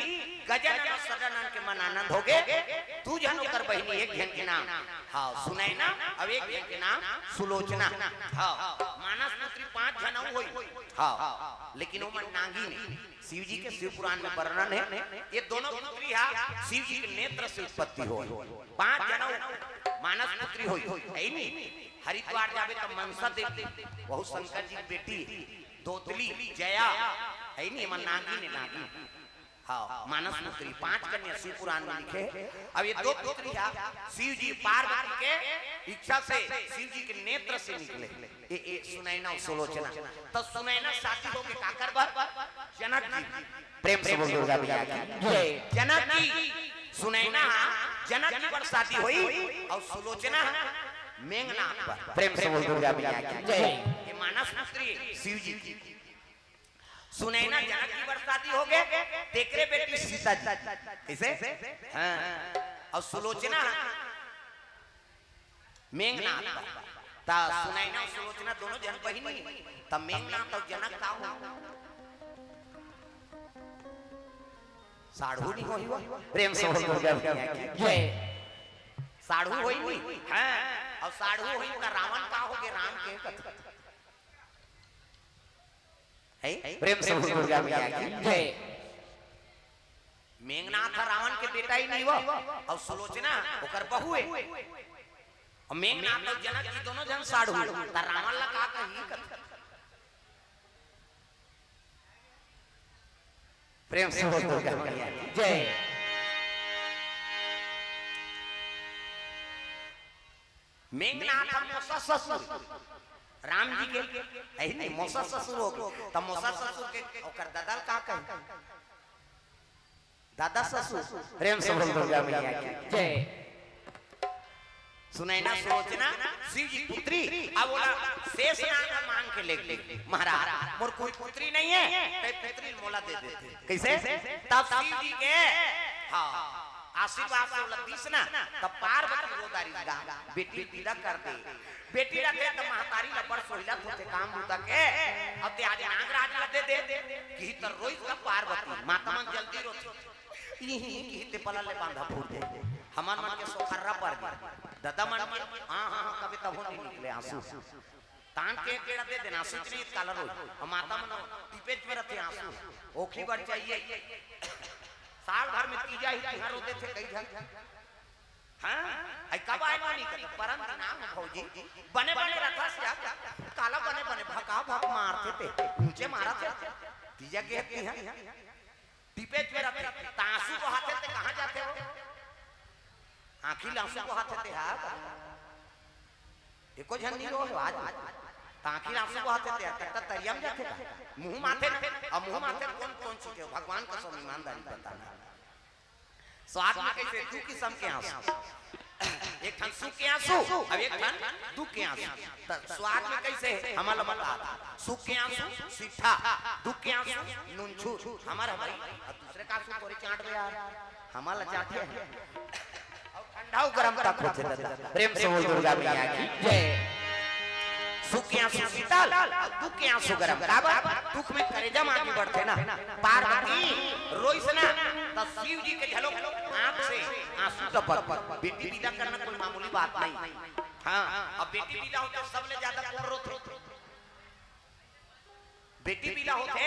गजन और सजन के मन आनंद हो गए तू जन कर बहनी एक जन के नाम हां सुनैना अब एक जन के नाम सुलोचना हां मानस पुत्री 5 जनऊ होई हां लेकिन वो मन नांगी नहीं शिव जी के शिव पुराण में वर्णन है ये दोनों पुत्री हा शिव जी के नेत्र से उत्पत्ति हो 5 जनऊ मानस पुत्री होई है नहीं हरिद्वार जावे तो मनसा देवी बहुत शंकर जी की बेटी दोतली जया है नहीं मन नागी ने नागी हाँ मानस पुत्री 5 कन्या शिव पुराण में लिखे अब ये 2 पुत्री है शिव जी पार्वती के इच्छा से शिव जी के नेत्र से निकले ये सुनैना और सुलोचना तो सुनैना शादी हो के काकर बर जनक जी प्रेम से बोल दुर्गा मैया की जय जनक जी सुनैना जनक जी पर शादी हुई और सुलोचना मेघनाथ पर प्रेम से बोल दुर्गा मैया की जय ये मानस पुत्री शिव जी सुनैना जनक की बरसाती हो गए तेकरे बेटी सीता जी कैसे हाँ और सुलोचना मेघनाथ ता सुनैना और सुलोचना दोनों जन बहिनी तब मेघनाथ और जनक का हो साढ़ू नहीं होई प्रेम से बोल दुर्गा मैया की जय साढ़ू होई हां और साढ़ू होई का रावण का होगे राम के कथा है प्रेम से बोल दुर्गा मैया की जय मेघनाथ रावण के बेटा ही नहीं हुआ और सुलोचना ओकर बहू है और मेघनाथ और जनक जी दोनों जन साढ़ू त रावण ला का कही कथा प्रेम से बोल दुर्गा मैया की जय मेघनाथ मौसा ससुर राम जी के है नहीं मौसा ससुर हो गए तब मौसा ससुर के ओकर दादा का कहे दादा ससुर प्रेम से बोल दुर्गा मैया की जय सुनैना सुलोचना शिव जी पुत्री अब बोला शेष नाग मांग के ले महाराज मोर कोई पुत्री नहीं है ते पुत्री मोला दे देते कैसे तब शिव जी के हां आशीर्वाद से लतीस ना तब पार्वती रोदारी गा बेटी पीड़ा कर दे बेटी रखे तो महतारी लबर सोहिला होते काम बुता के अब ते आज नागराज ला दे तो रोइस का पार्वती माता मन जल्दी रोती यही कहते पला ले बांधा फूट दे हमार मन के सोखर्रा पर गया दादा मन हां हां कभी तब हो नहीं निकले आंसू तान के केड़ा दे देना आंसू नहीं काला रोई और माता मन टिपेज में रहते आंसू ओखी बढ़ चाहिए साल भर में तीजा ही घर होते थे कई जन हां आई कब आए नहीं कर परम नाम भौजी बने बने रथा से काला बने बने भका भक मारते थे ऊंचे मारा थे तीजा के हैं टिपेज में रहते तांसू को हाथे थे कहां जाते हो आंखी लांसू को हाथे थे हां एको जन नहीं हो आज तांखी लांसू को हाथे थे कट्टा तरियम जाते मुंह माथे अब मुंह माथे कौन कौन चुके हो भगवान कसम ईमानदारी बताना स्वाद में कैसे दू किस्म के आंसू एक ठन सुख के आंसू अब एक ठन दुख के आंसू स्वाद में कैसे हमारा बता सुख के आंसू सीठा दुख के आंसू नुनछू हमारा भाई और दूसरे का आंसू थोड़ी चाट दे यार हमारा चाटे और ठंडा गरम का खोते प्रेम से बोल दुर्गा मैया की जय सुख के आंसू शीतल दुख के आंसू गरम काबर दुख में कलेजा मां की बढ़ते ना पार्वती रोइस ना तो शिव जी के झलक आंख से आंसू टपक बेटी विदा करना कोई मामूली बात नहीं हां अब बेटी विदा होते सबले ज्यादा कौन रोते बेटी विदा होते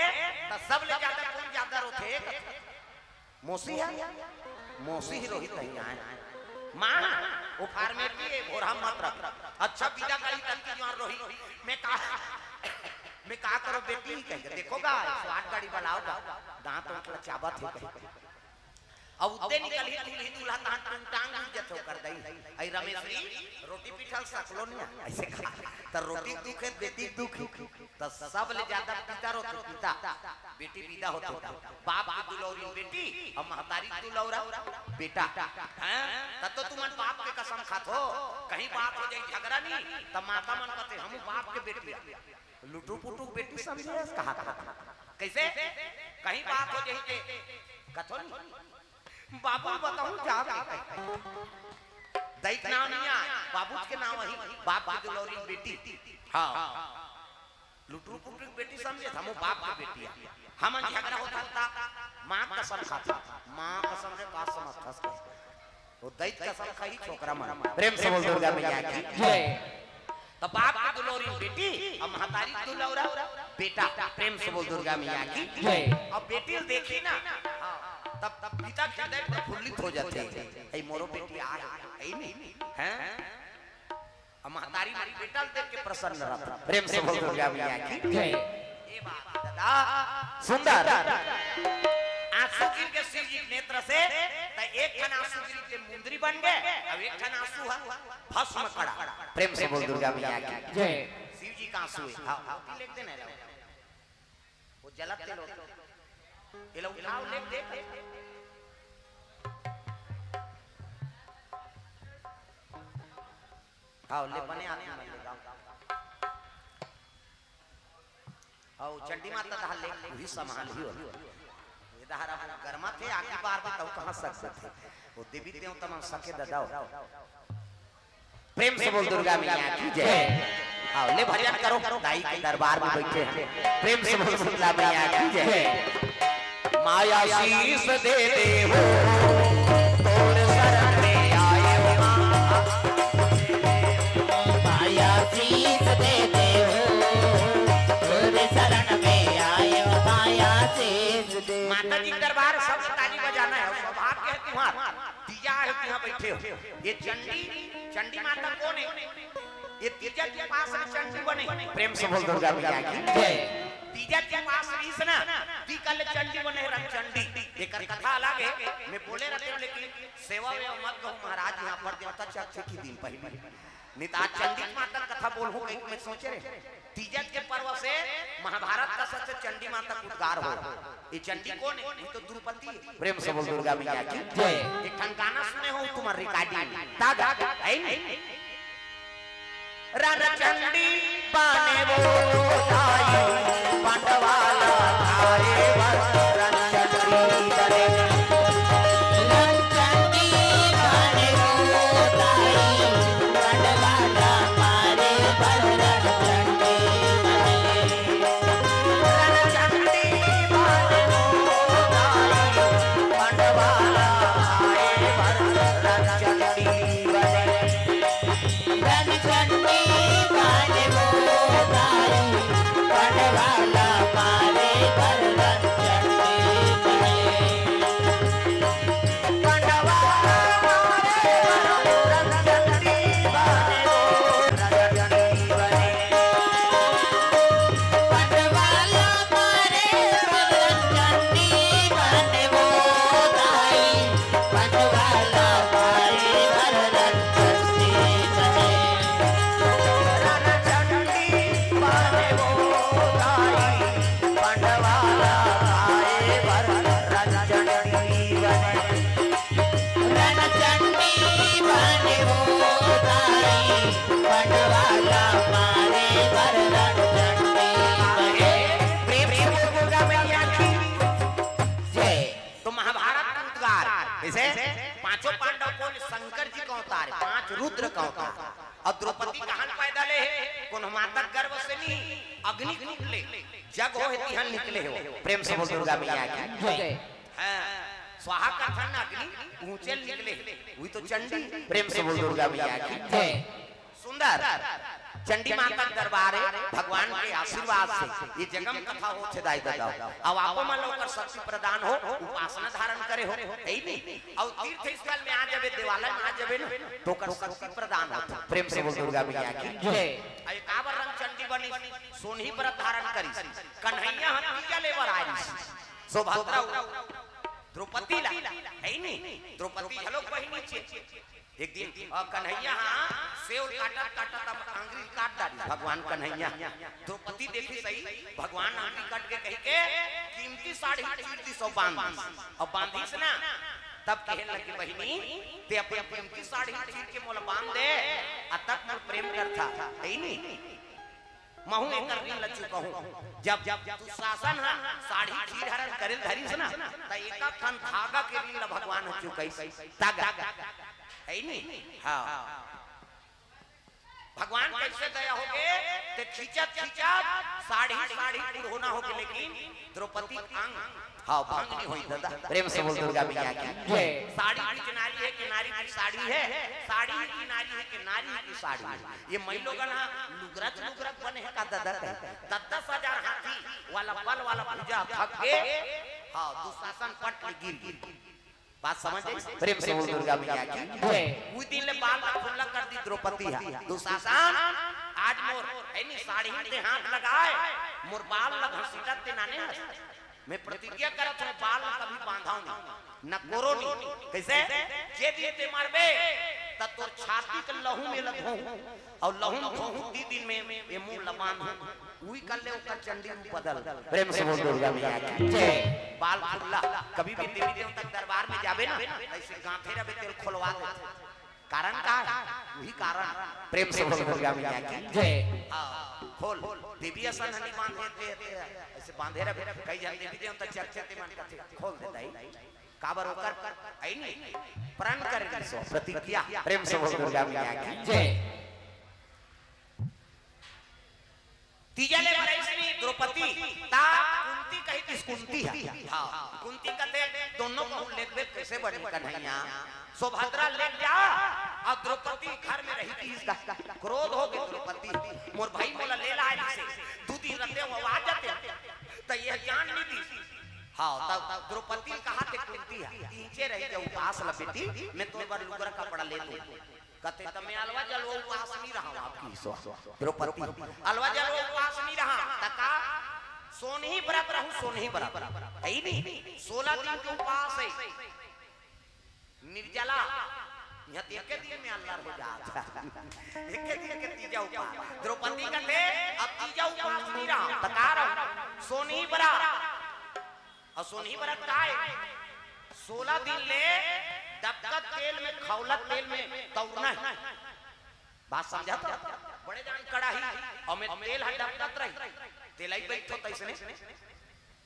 तो सबले ज्यादा कौन ज्यादा रोते मौसी है मौसी ही रोहित नहीं आए मां वो फार्मेट की भोरा मत रख अच्छा विदा करी तन की जवान रोही मैं का करो बेटी ही कहेगा देखोगा स्वाद गाड़ी बनाओगा दांत उनका चाबत है अब उते निकल ही दूल्हा तान टांग जथो कर दई आई रमेश जी रोटी पिठल सकलो नहीं ऐसे खा त रोटी दुख है बेटी दुख त सब ले ज्यादा पिता रोते पिता बेटी विदा होते बाप की दुलौरी बेटी और महतारी दुलौरा बेटा हैं त तो तुमन बाप के कसम खातो कहीं बात हो जाई झगड़ा नहीं त माता मन कहते हम बाप के बेटी लुटू पुटू बेटी समझे कहा कैसे कहीं बात हो जाई के कथो नहीं बाबू बताऊं जा दैत नाम नहीं आ बाबू के नाम वही बाप की दुलौरी बेटी हां लुटू पुटू बेटी समझे हम बाप की बेटी हम झगड़ा होता था मां कसम खाता मां कसम से का समझता वो दैत कसम खाई छोकरा मन प्रेम से बोल दुर्गा मैया की जय तो बाप की दुलौरी बेटी और महतारी दुलौरा बेटा प्रेम से बोल दुर्गा मैया की जय अब बेटी देखी ना तब पिता हृदय प्रफुल्लित हो जाते हैं ऐ मोरो बेटी आ है नहीं हैं अब महतारी मेरी बेटा देख के प्रसन्न रहता प्रेम से बोल दुर्गा मैया की जय ए बात दादा सुंदर आंसू गिर के शिव जी नेत्र से तो एक ठन आंसू गिर के मुंदरी बन गए अब एक ठन आंसू भस्म कड़ा प्रेम से बोल दुर्गा मैया की जय शिव जी का आंसू है हां लिख देना वो जलते लोग ये लोग उठाओ लिख दे आओ ले बने आते हैं लेगा आओ चंडी माता दा ले भी संभाल ही हो ये दहरा गरमा थे आखिरी बार में तो कहां सकते थे वो देवी देव तमाम सके ददाओ प्रेम से बोल दुर्गा मैया की जय आओ ले भजन करो दाई के दरबार में बैठे हैं प्रेम से बोल दुर्गा मैया की जय माया शीस दे दे हो तोड़ शरण में आए हो माया शीस दे दे हो तोड़ शरण में आए हो माया शीस दे माता जी दरबार सब ताली बजाना है सौभाग्य है तुम्हारा दिया है यहाँ बैठे हो ये चंडी माता कौन है ये तीजा के पास में चंडी बने प्रेम से बोल दुर्गा मैया की जय तीजा के पास रीस ना ती कल चंडी बने रंग चंडी एकर कथा अलग है मैं बोले रहते हूं लेकिन सेवा वे मत कहूं महाराज यहां पर देवता चक्षु की दिन पहले निता चंडी माता कथा बोल हो मैं सोचे रे तीजा के पर्व से महाभारत का सबसे चंडी माता का उद्गार हो ये चंडी कौन है ये तो द्रौपदी है प्रेम से बोल दुर्गा मैया की जय एक ठन गाना सुने हो तुम्हारे रिकॉर्डिंग तागा है नहीं रण चंडी पाने वो आई पांडवाला आए रण चंडी करे रण चंडी पाने वो आई पांडवाला मारे रण चंडी करे रण चंडी पाने कैसे पांचों पांडव कौन शंकर जी का अवतार है, 5 रुद्र का अवतार। और द्रौपदी कहां पैदा ले है कौन माता गर्भ से नहीं अग्नि निकले जग हो तिहन निकले हो। प्रेम से बोल दुर्गा मैया की। हां स्वाहा का था ना अग्नि ऊंचे निकले वही तो चंडी। प्रेम से बोल दुर्गा मैया की। सुंदर चंडी माता दरबार है भगवान के आशीर्वाद से ये जगम कथा हो छदाई दादा। अब आपको मान लो कर शक्ति प्रदान हो उपासना धारण करे हो है नहीं। और तीर्थ स्थल में आ जावे देवालय में आ जावे ना तो कर शक्ति प्रदान हो। प्रेम से बोल दुर्गा मैया की जय। अय काबर रंग चंडी बनी सोनही व्रत धारण करी कन्हैया हथिया लेवर आई सुभद्रा द्रौपदी ला है नहीं। द्रौपदी हलो बहिनी छे एक दिन कन्हैया सेव काटत काटत अब अंगुरी काट डाली भगवान कन्हैया। द्रौपदी देखी सही भगवान अंगुरी काट के कह के कीमती साड़ी चीर दी सो बांध और बांधी से ना तब कहने लगी बहिनी ते अपनी कीमती साड़ी चीर के मोल बांध दे आ तक मोर प्रेम करता है नहीं। महू एक दिन लच्चू कहूं जब तू शासन है साड़ी चीर हरण करे धरी से ना त एका खन धागा के दिन भगवान हचू कैसे धागा है नहीं। हाँ भगवान कैसे दया हो गए ते खींचत खींचत साड़ी होना हो गए लेकिन द्रौपदी अंग हाँ भंग नहीं हुई दादा। प्रेम से बोल दुर्गा मैया की जय। साड़ी की नारी है कि नारी की साड़ी है, साड़ी की नारी है कि नारी की साड़ी है। ये महिलों का लुगरत बने है का दादा 10,000 हाथी वाला बल वाला पूजा थक के हाँ दुशासन पट गिर बात समझ गए। प्रेम से बोल दुर्गा मैया की जय। उस दिन ले बाल खुला कर दी द्रौपदी है दुशासन आज मोर है नहीं साड़ी पे हाथ लगाए मोर बाल लग घसीटा ते नाने मैं प्रतिज्ञा करत हूं बाल कभी बांधाऊंगा न कोरो नहीं कैसे जे दिए ते मारबे त तोर छाती के लहू में लगहूं और लहू धोहू 3 दिन में ये मुंह लबान उई कर ले ओकर चंडी बदल। प्रेम से बोल दुर्गा मैया की जय। बाल खुला कभी भी देवी देवता दरबार में जाबे ना ऐसे गांठे रबे तेल खोलवा दे कारण का वही कारण। प्रेम से बोल दुर्गा मैया की जय। खोल देवी असन हनी बांधे थे ऐसे बांधे रहे कई जन देवी देवता चर्चा ते मन करते खोल देता है काबर होकर आई नहीं प्रण कर प्रतिज्ञा। प्रेम से बोल दुर्गा मैया की जय। तीजा ले बरैसनी द्रौपदी ता कुंती कही किस कुंती है हां कुंती कहते दोनों को लेक बेक कैसे बड़े कन्हैया सुभद्रा ले जा और द्रौपदी घर में रही थी इसका क्रोध हो गया द्रौपदी मोर भाई मोला ले लाए से 2 दिन रहते वो आ जाते तो ये ज्ञान नहीं दी हां तब द्रौपदी कहा थे कुंती है नीचे रह जा उपास ल बेटी मैं तो बार लुगरा कपड़ा ले लूं कहते त मैं अलवा जलवा उपास नहीं रहा आपकी सो द्रौपदी अलवा जलवा उपास नहीं रहा तका सोनही व्रत रहूं सोनही व्रत है नहीं 16 दिन के उपास है निर्जला यह एक दिन में अल्लाह हो जाता एक दिन के तीजा उपास द्रौपदी का थे अब तीजा उपास नहीं रहा बता रहा सोनही व्रत और सोनही व्रत का है 16 दिन ले दबकत तेल में खौलत तेल में तौरना है बात समझा तो बड़े जान कड़ाही और में तेल है दबकत रही तेलाई बैठो तैसने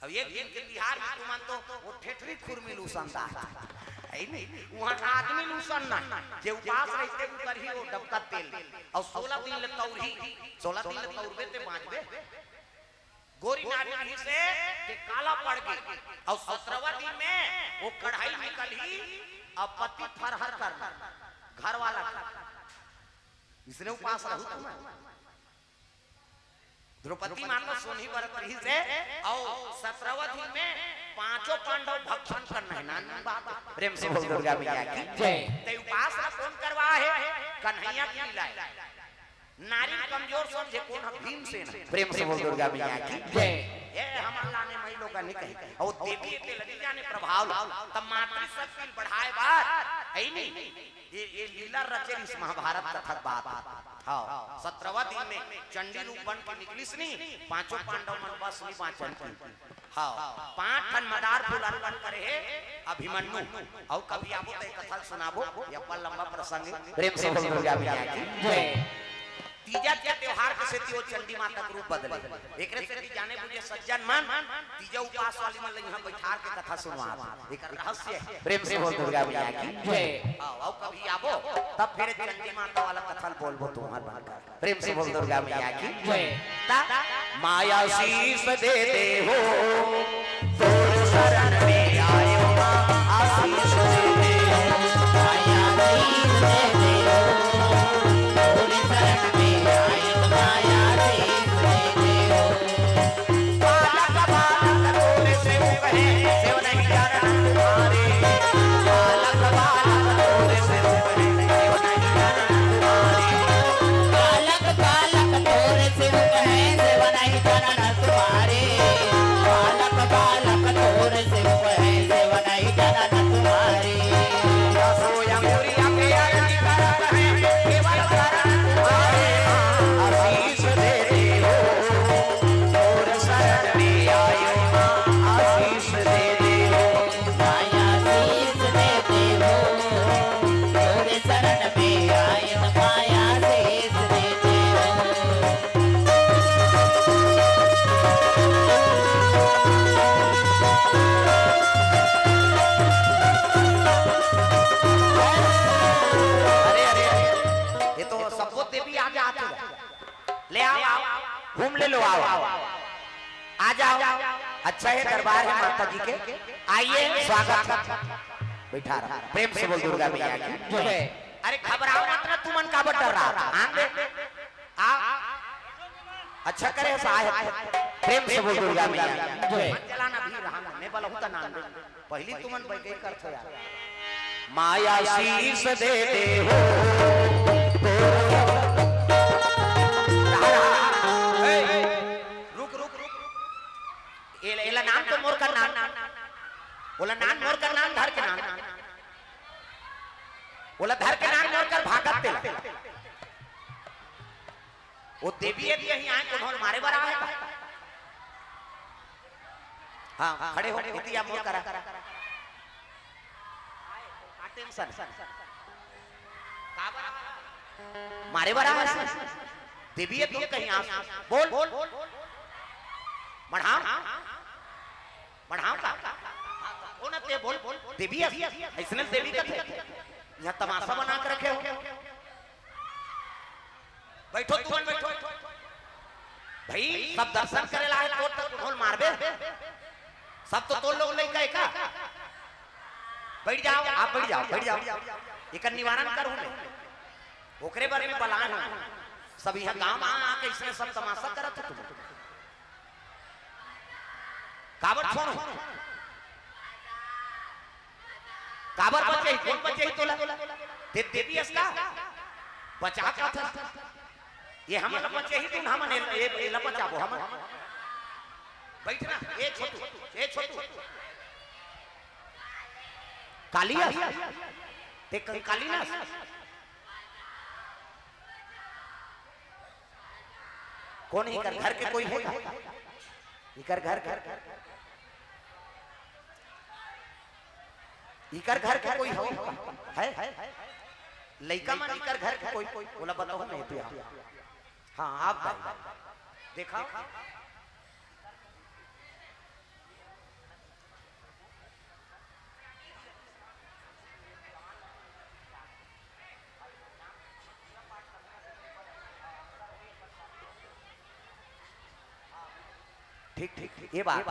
अब एक दिन के बिहार में तुम तो वो ठेठरी खुरमी लूसनता है नहीं वहां आदमी लूसन ना जे उपास रहते ऊपर ही वो दबकत तेल और 16 दिन ले तौरी 16 दिन ले तौरबे ते बांधबे गोरी नारी से के काला पड़ गई और 17वां दिन में वो कढ़ाई निकल ही अब पति फरहर कर घर वाला इसने उपास रहू द्रौपदी माता सोनी व्रत रही से और 17वां दिन में 5 पांडव भक्षण करना है नानी बात। प्रेम से बोल दुर्गा मैया की जय। ते उपास कौन करवा है कन्हैया की लीला नारी कमजोर समझे कौन भीमसेन। प्रेम से बोल दुर्गा मैया की जय। ये हम अल्लाह ने महिलों का नहीं कही और देवी के लगी जाने प्रभाव तब मातृ शक्ति बढ़ाए बात है नहीं ये लीला रचे इस महाभारत कथा बात। हां 17वां दिन में चंडी रूप बन के निकली सनी 5 पांडव मन बस नहीं 5 हां 5 खन मदार फूल अर्पण करे है अभिमन्यु और कभी आबो ते कथा सुनाबो या पर लंबा प्रसंग। प्रेम से बोल दुर्गा मैया की जय। तीजा के त्योहार बैठार के से तियो चंडी माता के रूप बदले एकरे से की जाने बुझे सज्जन मन तीजा उपास वाली मन यहां बैठार के कथा सुनवा एकर रहस्य है। प्रेम से बोल दुर्गा मैया की जय। आओ कभी आबो तब फिर चंडी माता वाला कथा बोलबो तुम्हार बनकर। प्रेम से बोल दुर्गा मैया की जय। माया शीश दे दे हो तोर शरण में आयो मां आशीष दे दे माया शीश दे दे तोर शरण में आयो माया शीश दे दे बालक बालक तोर से कहे सेव नहीं चरण तुम्हारे बालक बालक तोर से कहे सेव नहीं चरण तुम्हारे बालक बालक तोर से कहे सेव नहीं चरण तुम्हारे बालक बालक तोर से कहे सेव नहीं चरण तुम्हारे सोया मुरिया के आरती करत है केवल चरण तुम्हारे आशीष दे दे हो तोर शरण में आयो मां आशीष दे दे हो माया शीश दे दे हो तोर शरण में आयो माया शीश दे दे हो अरे अरे ये तो सबको देवी आगे आते ले आओ घूम ले लो आओ आ जाओ। अच्छा है दरबार है माता जी के आइए स्वागत है बैठा रहा। प्रेम से बोल दुर्गा मैया की जय। अरे घबराओ मत ना तुमन का डर रहा था आंगे आ अच्छा करे सहाय। प्रेम से बोल दुर्गा मैया की जय। चलाना भी रहा मैं बोला हूं नाम दे पहली तुमन बैठे कर थो यार माया शीश दे दे हो रुक रुक रुक एला नाम तो मोर का नाम बोला नाम मोर का नाम धर के नाम बोला धर के नाम मोर कर भागत तेला वो देवी है यही आए तो ढोल मारे बरा है हां खड़े हो इतिया मोर करा टेंशन मारे बरा है देवी है तो कहीं आ बोल बढ़ाओ बढ़ाओ का ओ न ते बोल देवी है इसने देवी का थे यहां तमाशा बना के रखे हो बैठो तू बैठो भाई सब दर्शन करेला है तो तक ढोल मारबे सब तो लोग लेके का बैठ जाओ आप बैठ जाओ एकर निवारण करू ले ओकरे बारे में बलान सब यहां गांव आ के इसने सब तमाशा करत तुम काबर छोड़ो काबर बचे कौन बचे तोला ते देवी इसका बचा का था ये हम बचे ही तुम हम ये लपचाबो हम बैठना ए छोटू कालिया ते काली ना कौन ही कर घर के कोई है इकर घर इकर घर का कोई हो है लइका मन इकर घर का कोई बोला बताओ नहीं तो हां आप देखा ठीक ये बात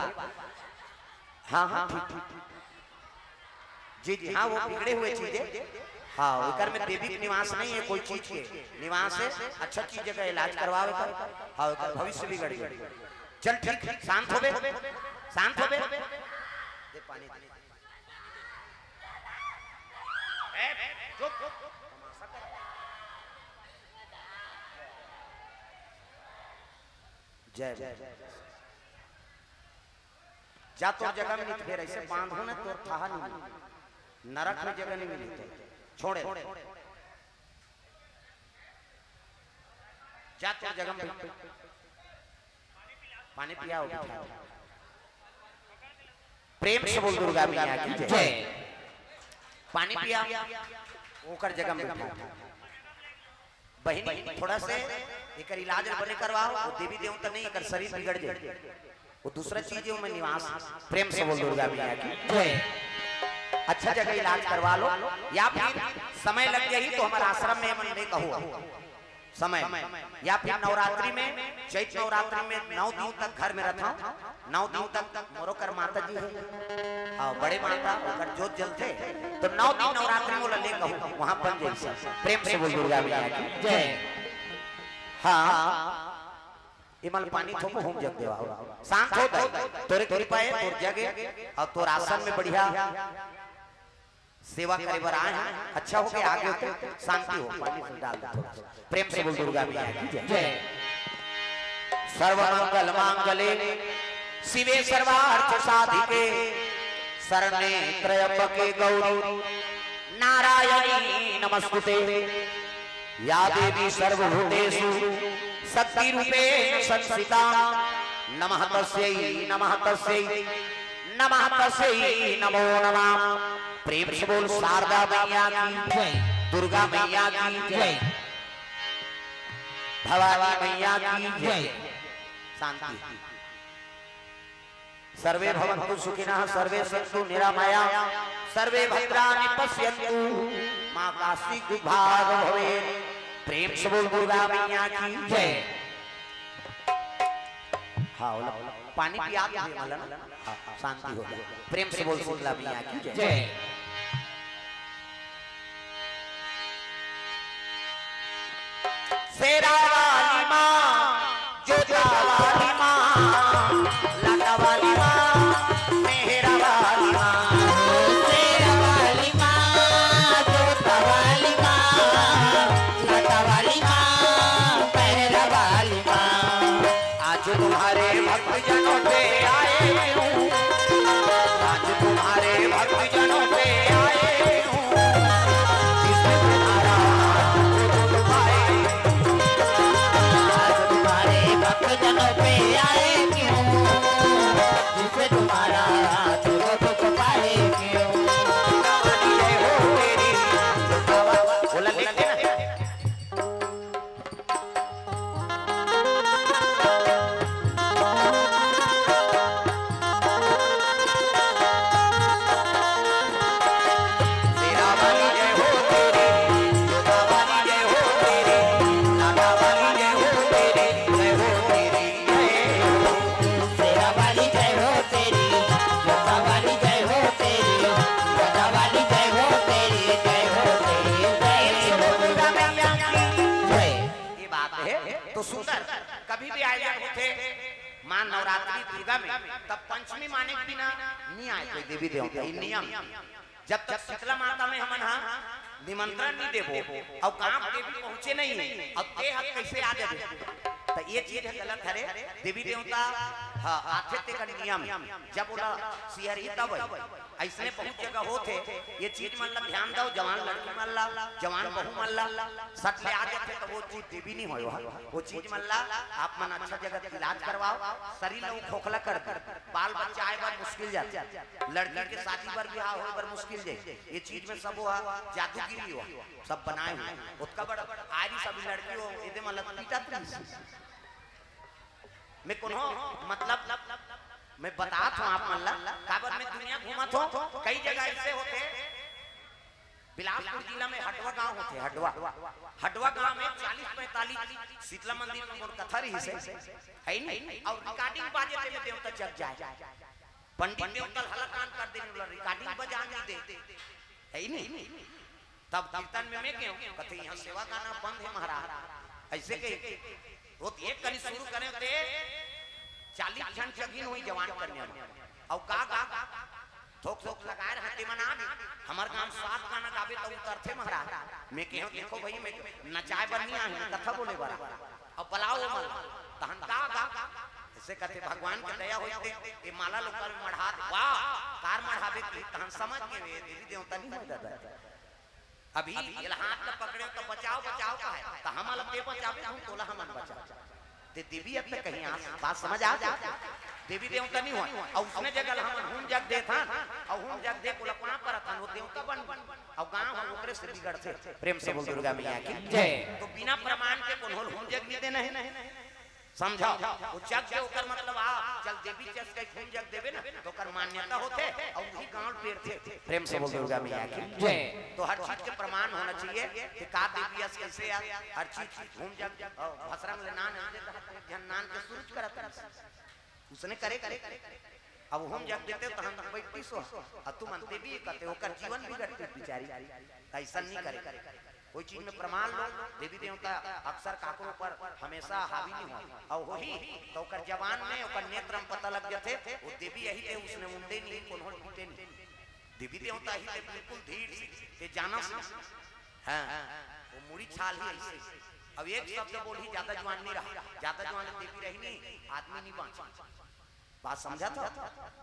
हाँ ठीक जी हाँ वो बिगड़े हुए चीजें हाँ उधर में देवी के निवास नहीं है कोई चीज के निवास है अच्छा चीज का इलाज करवावे कर हाँ भविष्य बिगड़ गई चल ठीक शांत हो बे दे पानी जय जय जा तो जगह में नहीं फिर ऐसे बांधो ना तो था नहीं नरक में जगह नहीं मिली छोड़े जा तो जगह में पानी पियाओ प्रेम से बोल दुर्गा मैया की जय पानी पिया ओकर जगह में बहनी थोड़ा से एक इलाज बने करवाओ, वो देवी देवता नहीं कर शरीर बिगड़ जाए, वो दूसरा चीज है में निवास। प्रेम से बोल दुर्गा मैया की अच्छा जगह इलाज करवा लो, या फिर समय लग जाए तो हमारे आश्रम में मन नहीं कहो समय, या फिर नवरात्रि में, चैत नवरात्रि में 9 दिन तक घर में रहता हूँ, 9 दिन तक मोरोकर माता जी है और बड़े माता अगर जोत जलते तो 9 दिन नवरात्रि में ले कहूँ वहां बन जाए। प्रेम से बोल दुर्गा मैया की जय। हाँ इमल पानी थोपो होम जग देवा शांत हो गए, तोरे कृपा है, तोर जगे और तोर आसन में बढ़िया सेवा करे बर आए हैं, अच्छा हो गया आगे होते शांति हो, पानी से डाल दो। प्रेम से बोल दुर्गा मैया की जय। सर्वमंगल मांगले शिवे सर्वार्थ साधिके शरणे त्र्यंबके गौरी नारायणी नमस्कुते या देवी सर्वभूतेषु शक्ति रूपेण संस्थिता नमः तस्यै नमः तस्यै नमः तस्यै नमो नमः। प्रेम से बोल शारदा मैया की जय, दुर्गा मैया की जय, भवानी मैया की जय। शांति। सर्वे भवन्तु सुखिनः, सर्वे सन्तु निरामयाः, सर्वे भद्राणि पश्यन्तु मां कास्ति दुर्भाग भवेत्। प्रेम से बोल दुर्गा मैया की जय। हाँ पानी पिया शांति हो जाए। प्रेम से बोल दुर्गा मैया की जय। शेरा वाली माँ, जोधा वाली माँ, लाटा वाली माँ, मेहरा वाली माँ, शेरा वाली माँ, जोधा वाली माँ, लाटा वाली माँ, मेहरा वाली माँ। आज तुम्हारे भक्त जनों पे आए हूँ, आज तुम्हारे भक्त जनों पे आए हूँ, जिसने तुम्हारा जनों पे आए क्यों, जिसे तुम्हारा दुख पाए क्यों। बोला लिख देना। शेरा वाली जय हो तेरी, जोधा वाली जय हो तेरी, लाटा वाली जय हो तेरी, जय हो तेरी जय हो। शेरा वाली जय हो तेरी, जोधा वाली जय हो तेरी, लाटा वाली जय हो तेरी, जय हो तेरी जय हो दुर्गा मैया की जय। ये बात है तो सुंदर। कभी भी आए जाए होते मां नवरात्रि दुर्गा में, तब पंचमी माने के बिना नहीं आए कोई देवी देवता, ये नियम। जब तक शीतला माता में हमन हाँ निमंत्रण नहीं देबो और काम देवी पहुंचे नहीं, अब ते हक कैसे आ जाबे, तो ये चीज गलत है रे। देवी देवता हाँ आथे ते का नियम, जब बोला सिहरी तब ऐसने बहुत जगह होते। ये चीज मन ला ध्यान दो, जवान लड़की मन ला, जवान बहू मन ला सट ले आ जाते तो वो चीज देवी नहीं होयो। वो चीज मन ला आप मन अच्छा जगह इलाज करवाओ, शरीर लो खोखला कर बाल बच्चा आए बार मुश्किल जाते, लड़की के शादी पर ब्याह होए पर मुश्किल जाए। ये चीज में सब हुआ जादूगिरी हुआ, सब बनाए हुए उसका बड़ा आरी सब लड़की हो इधे मतलब पीटा मैं कोनो मतलब मैं बता हूँ आप मन ला काबर में दुनिया घूमा थो कई जगह ऐसे होते। बिलासपुर जिला में हटवा गांव होते, हटवा गांव में 40-45 शीतला मंदिर में मोर कथा रही से है नहीं, और रिकॉर्डिंग बाजे में देवता जग जाए, पंडित देवता हलकान कर देने रिकॉर्डिंग बजा नहीं दे है नहीं। तब कीर्तन में मैं क्यों कथे यहाँ सेवा गाना बंद है महाराज, ऐसे कही वो एक करी शुरू करे थे 40 जन जगिन हुई जवान करने और का थोक थोक लगाए रहते मना हमार गांव 7 गाना गावे तो उतरते महाराज। मैं कहूं देखो भाई मैं नचाए बर नहीं आए कथा बोले बरा और पलाओ मल तहन का ऐसे कहते भगवान के दया होते ये माला लोकल मढ़ात वाह कार मढ़ावे की तहन समझ के देवी देवता नहीं हो दादा। अभी ये हाथ में पकड़े तो बचाओ बचाओ का है तो हम अलग पे बचावे हम तोला हमन बचा ते देवी अब तक कहीं बात समझ आ जा। देवी देवता नहीं हुआ और उसने जगह हम हुन जग दे था और हुन जग दे बोला कहां पर था वो देवता बन और गांव हम ओकरे से बिगड़ थे। प्रेम से बोल दुर्गा मैया की जय। तो बिना प्रमाण के कोन हुन जग नहीं देना है समझा वो जग के ओकर मतलब आ चल देवी चस के हुन जग देवे ना तो ओकर मान्यता होते और वही गांव पेड़ थे। प्रेम से बोल दुर्गा मैया की जय। तो हर चीज के प्रमाण होना चाहिए कि का देवी अस कैसे हर चीज हुन जग भसरंग ले नान जन नान के सूरज करत उसने करे अब हम जग देते तो हम बैठती सो अब तुम अंते भी कहते होकर जीवन बिगड़ती बेचारी ऐसा नहीं करे कोई चीज में प्रमाण लो। देवी देवता अक्सर काकरों पर हमेशा हावी नहीं हो और वही तो ओकर जवान में ओकर नेत्र में पता लग जाते वो देवी यही थे उसने मुंडे नहीं कोनोल पीटे नहीं देवी देवता ही थे बिल्कुल धीर से जाना हां वो मुड़ी छाल ही ऐसे अब एक शब्द बोली ज्यादा जवान नहीं रहा ज्यादा जवान देवी रही नहीं आदमी नहीं बांचा बात समझा था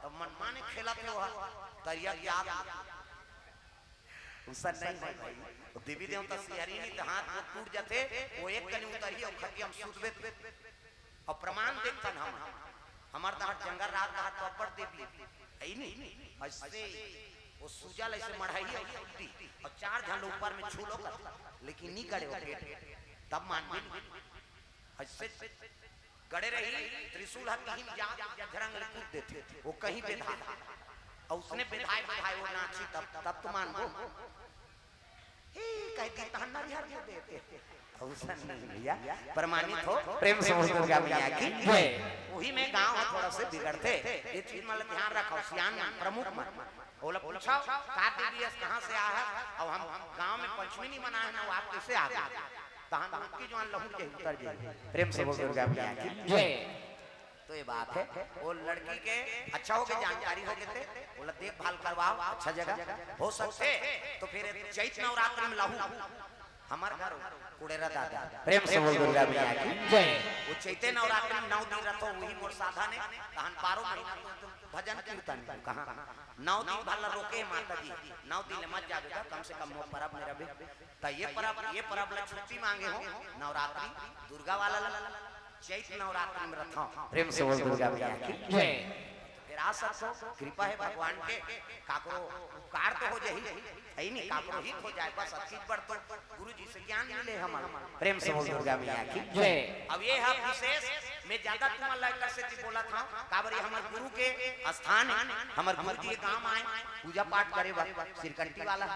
तब मनमा ने खेला थे वहां तरिया याद उससे नहीं है भाई देवी देवता सियारी नहीं तो हाथ में टूट जाते वो एक कनी उतरी और खटिया हम सूतबे और प्रमाण देखता हम हमार दांत जंगल रात का टॉपर देवी है नहीं ऐसे वो सुजल ऐसे मढ़ाई और चार झंड ऊपर में छू लो लेकिन नहीं करे वो गेट तब मान ऐसे गड़े रही त्रिशूल हाथ कहीं जा झरंग कूद देते वो कहीं बेधा और उसने बेधाए वो नाची तब तो मान वो हे कहती तहन्ना रिहार दे देते औसन नहीं भैया प्रमाणित हो। प्रेम से बोल दुर्गा मैया की जय। वही में गांव थोड़ा से बिगड़ते ये चीज मतलब ध्यान रखो सियान प्रमुख मत बोला पूछो का देवी कहां से आया है और हम गांव में पंचमी नहीं मनाए ना वो आप कैसे आ गए तहां की जवान लहू के उतर जाए। प्रेम से बोल दुर्गा मैया की जय। तो ये बात है वो लड़की के अच्छा हो गए जानकारी हो गए थे बोला देखभाल करवाओ अच्छा जगह हो सकते तो फिर चैत नवरात्र में लहू हमार घर कुड़ेरा दादा। प्रेम से बोल दुर्गा मैया की जय। वो चैते नवरात्र में 9 दिन रखो वही मोर साधा ने तहन 12 महीना भजन कीर्तन कहां 9 दिन भला रोके माता जी 9 दिन मत जाबेगा कम से कम वो परब में रहे त ये परब ला छुट्टी मांगे हो नवरात्रि दुर्गा वाला चैत नवरात्रि में रखो। प्रेम से बोल दुर्गा मैया की जय। फिर आ सको कृपा है भगवान के काकरो उपकार तो हो जाई है नहीं काकरो हित हो जाए बस अच्छी पर तो गुरुजी से ज्ञान मिले हमारा। प्रेम से बोल दुर्गा मैया की जय। अब ये है विशेष मैं ज्यादा तुम लाइक से बोला था काबरी हमारे गुरु के स्थान हमारे गुरु जी काम आए पूजा पाठ करे सिरकंटी वाला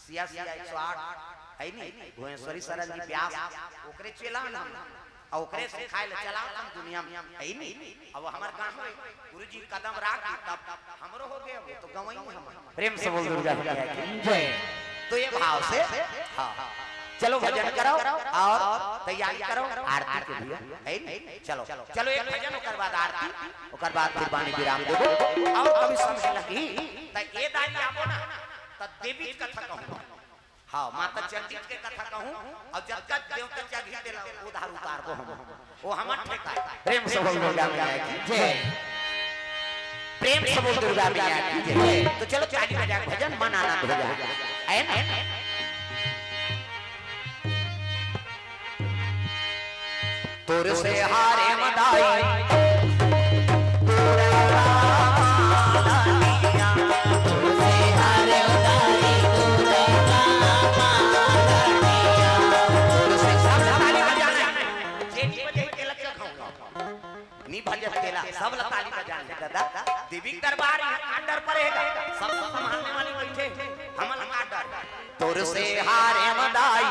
सिया 108 है नहीं भुवनेश्वरी शरण जी व्यास ओकरे चेला ना और ओकरे से खाए ले चला हम दुनिया में है नहीं अब हमार गांव में गुरुजी कदम राख तब हमरो हो गए वो तो गवई हम। प्रेम से बोल दुर्गा मैया की जय। तो ये भाव से हां चलो भजन करो और तैयारी करो आरती के लिए है नहीं चलो एक भजन ओकर बाद आरती ओकर बाद फिर वाणी विराम देबो और कभी समझ लगी त ए दाई आबो ना त देवी कथा कहूं हाँ माता चंडी के कथा कहूं और जब तक देवता चाघी देला उधार उतार को हम वो हमर ठेका। प्रेम से बोल दुर्गा मैया की जय। प्रेम से बोल दुर्गा मैया की जय। तो चलो चाली बजा भजन मन आनंद हो जाए है ना तोर से हारे मदाई सब ताली बजाने दादा देवी दरबार आर्डर पड़ेगा सब संभालने वाले बैठे हम आर्डर तोर से हारे मदाई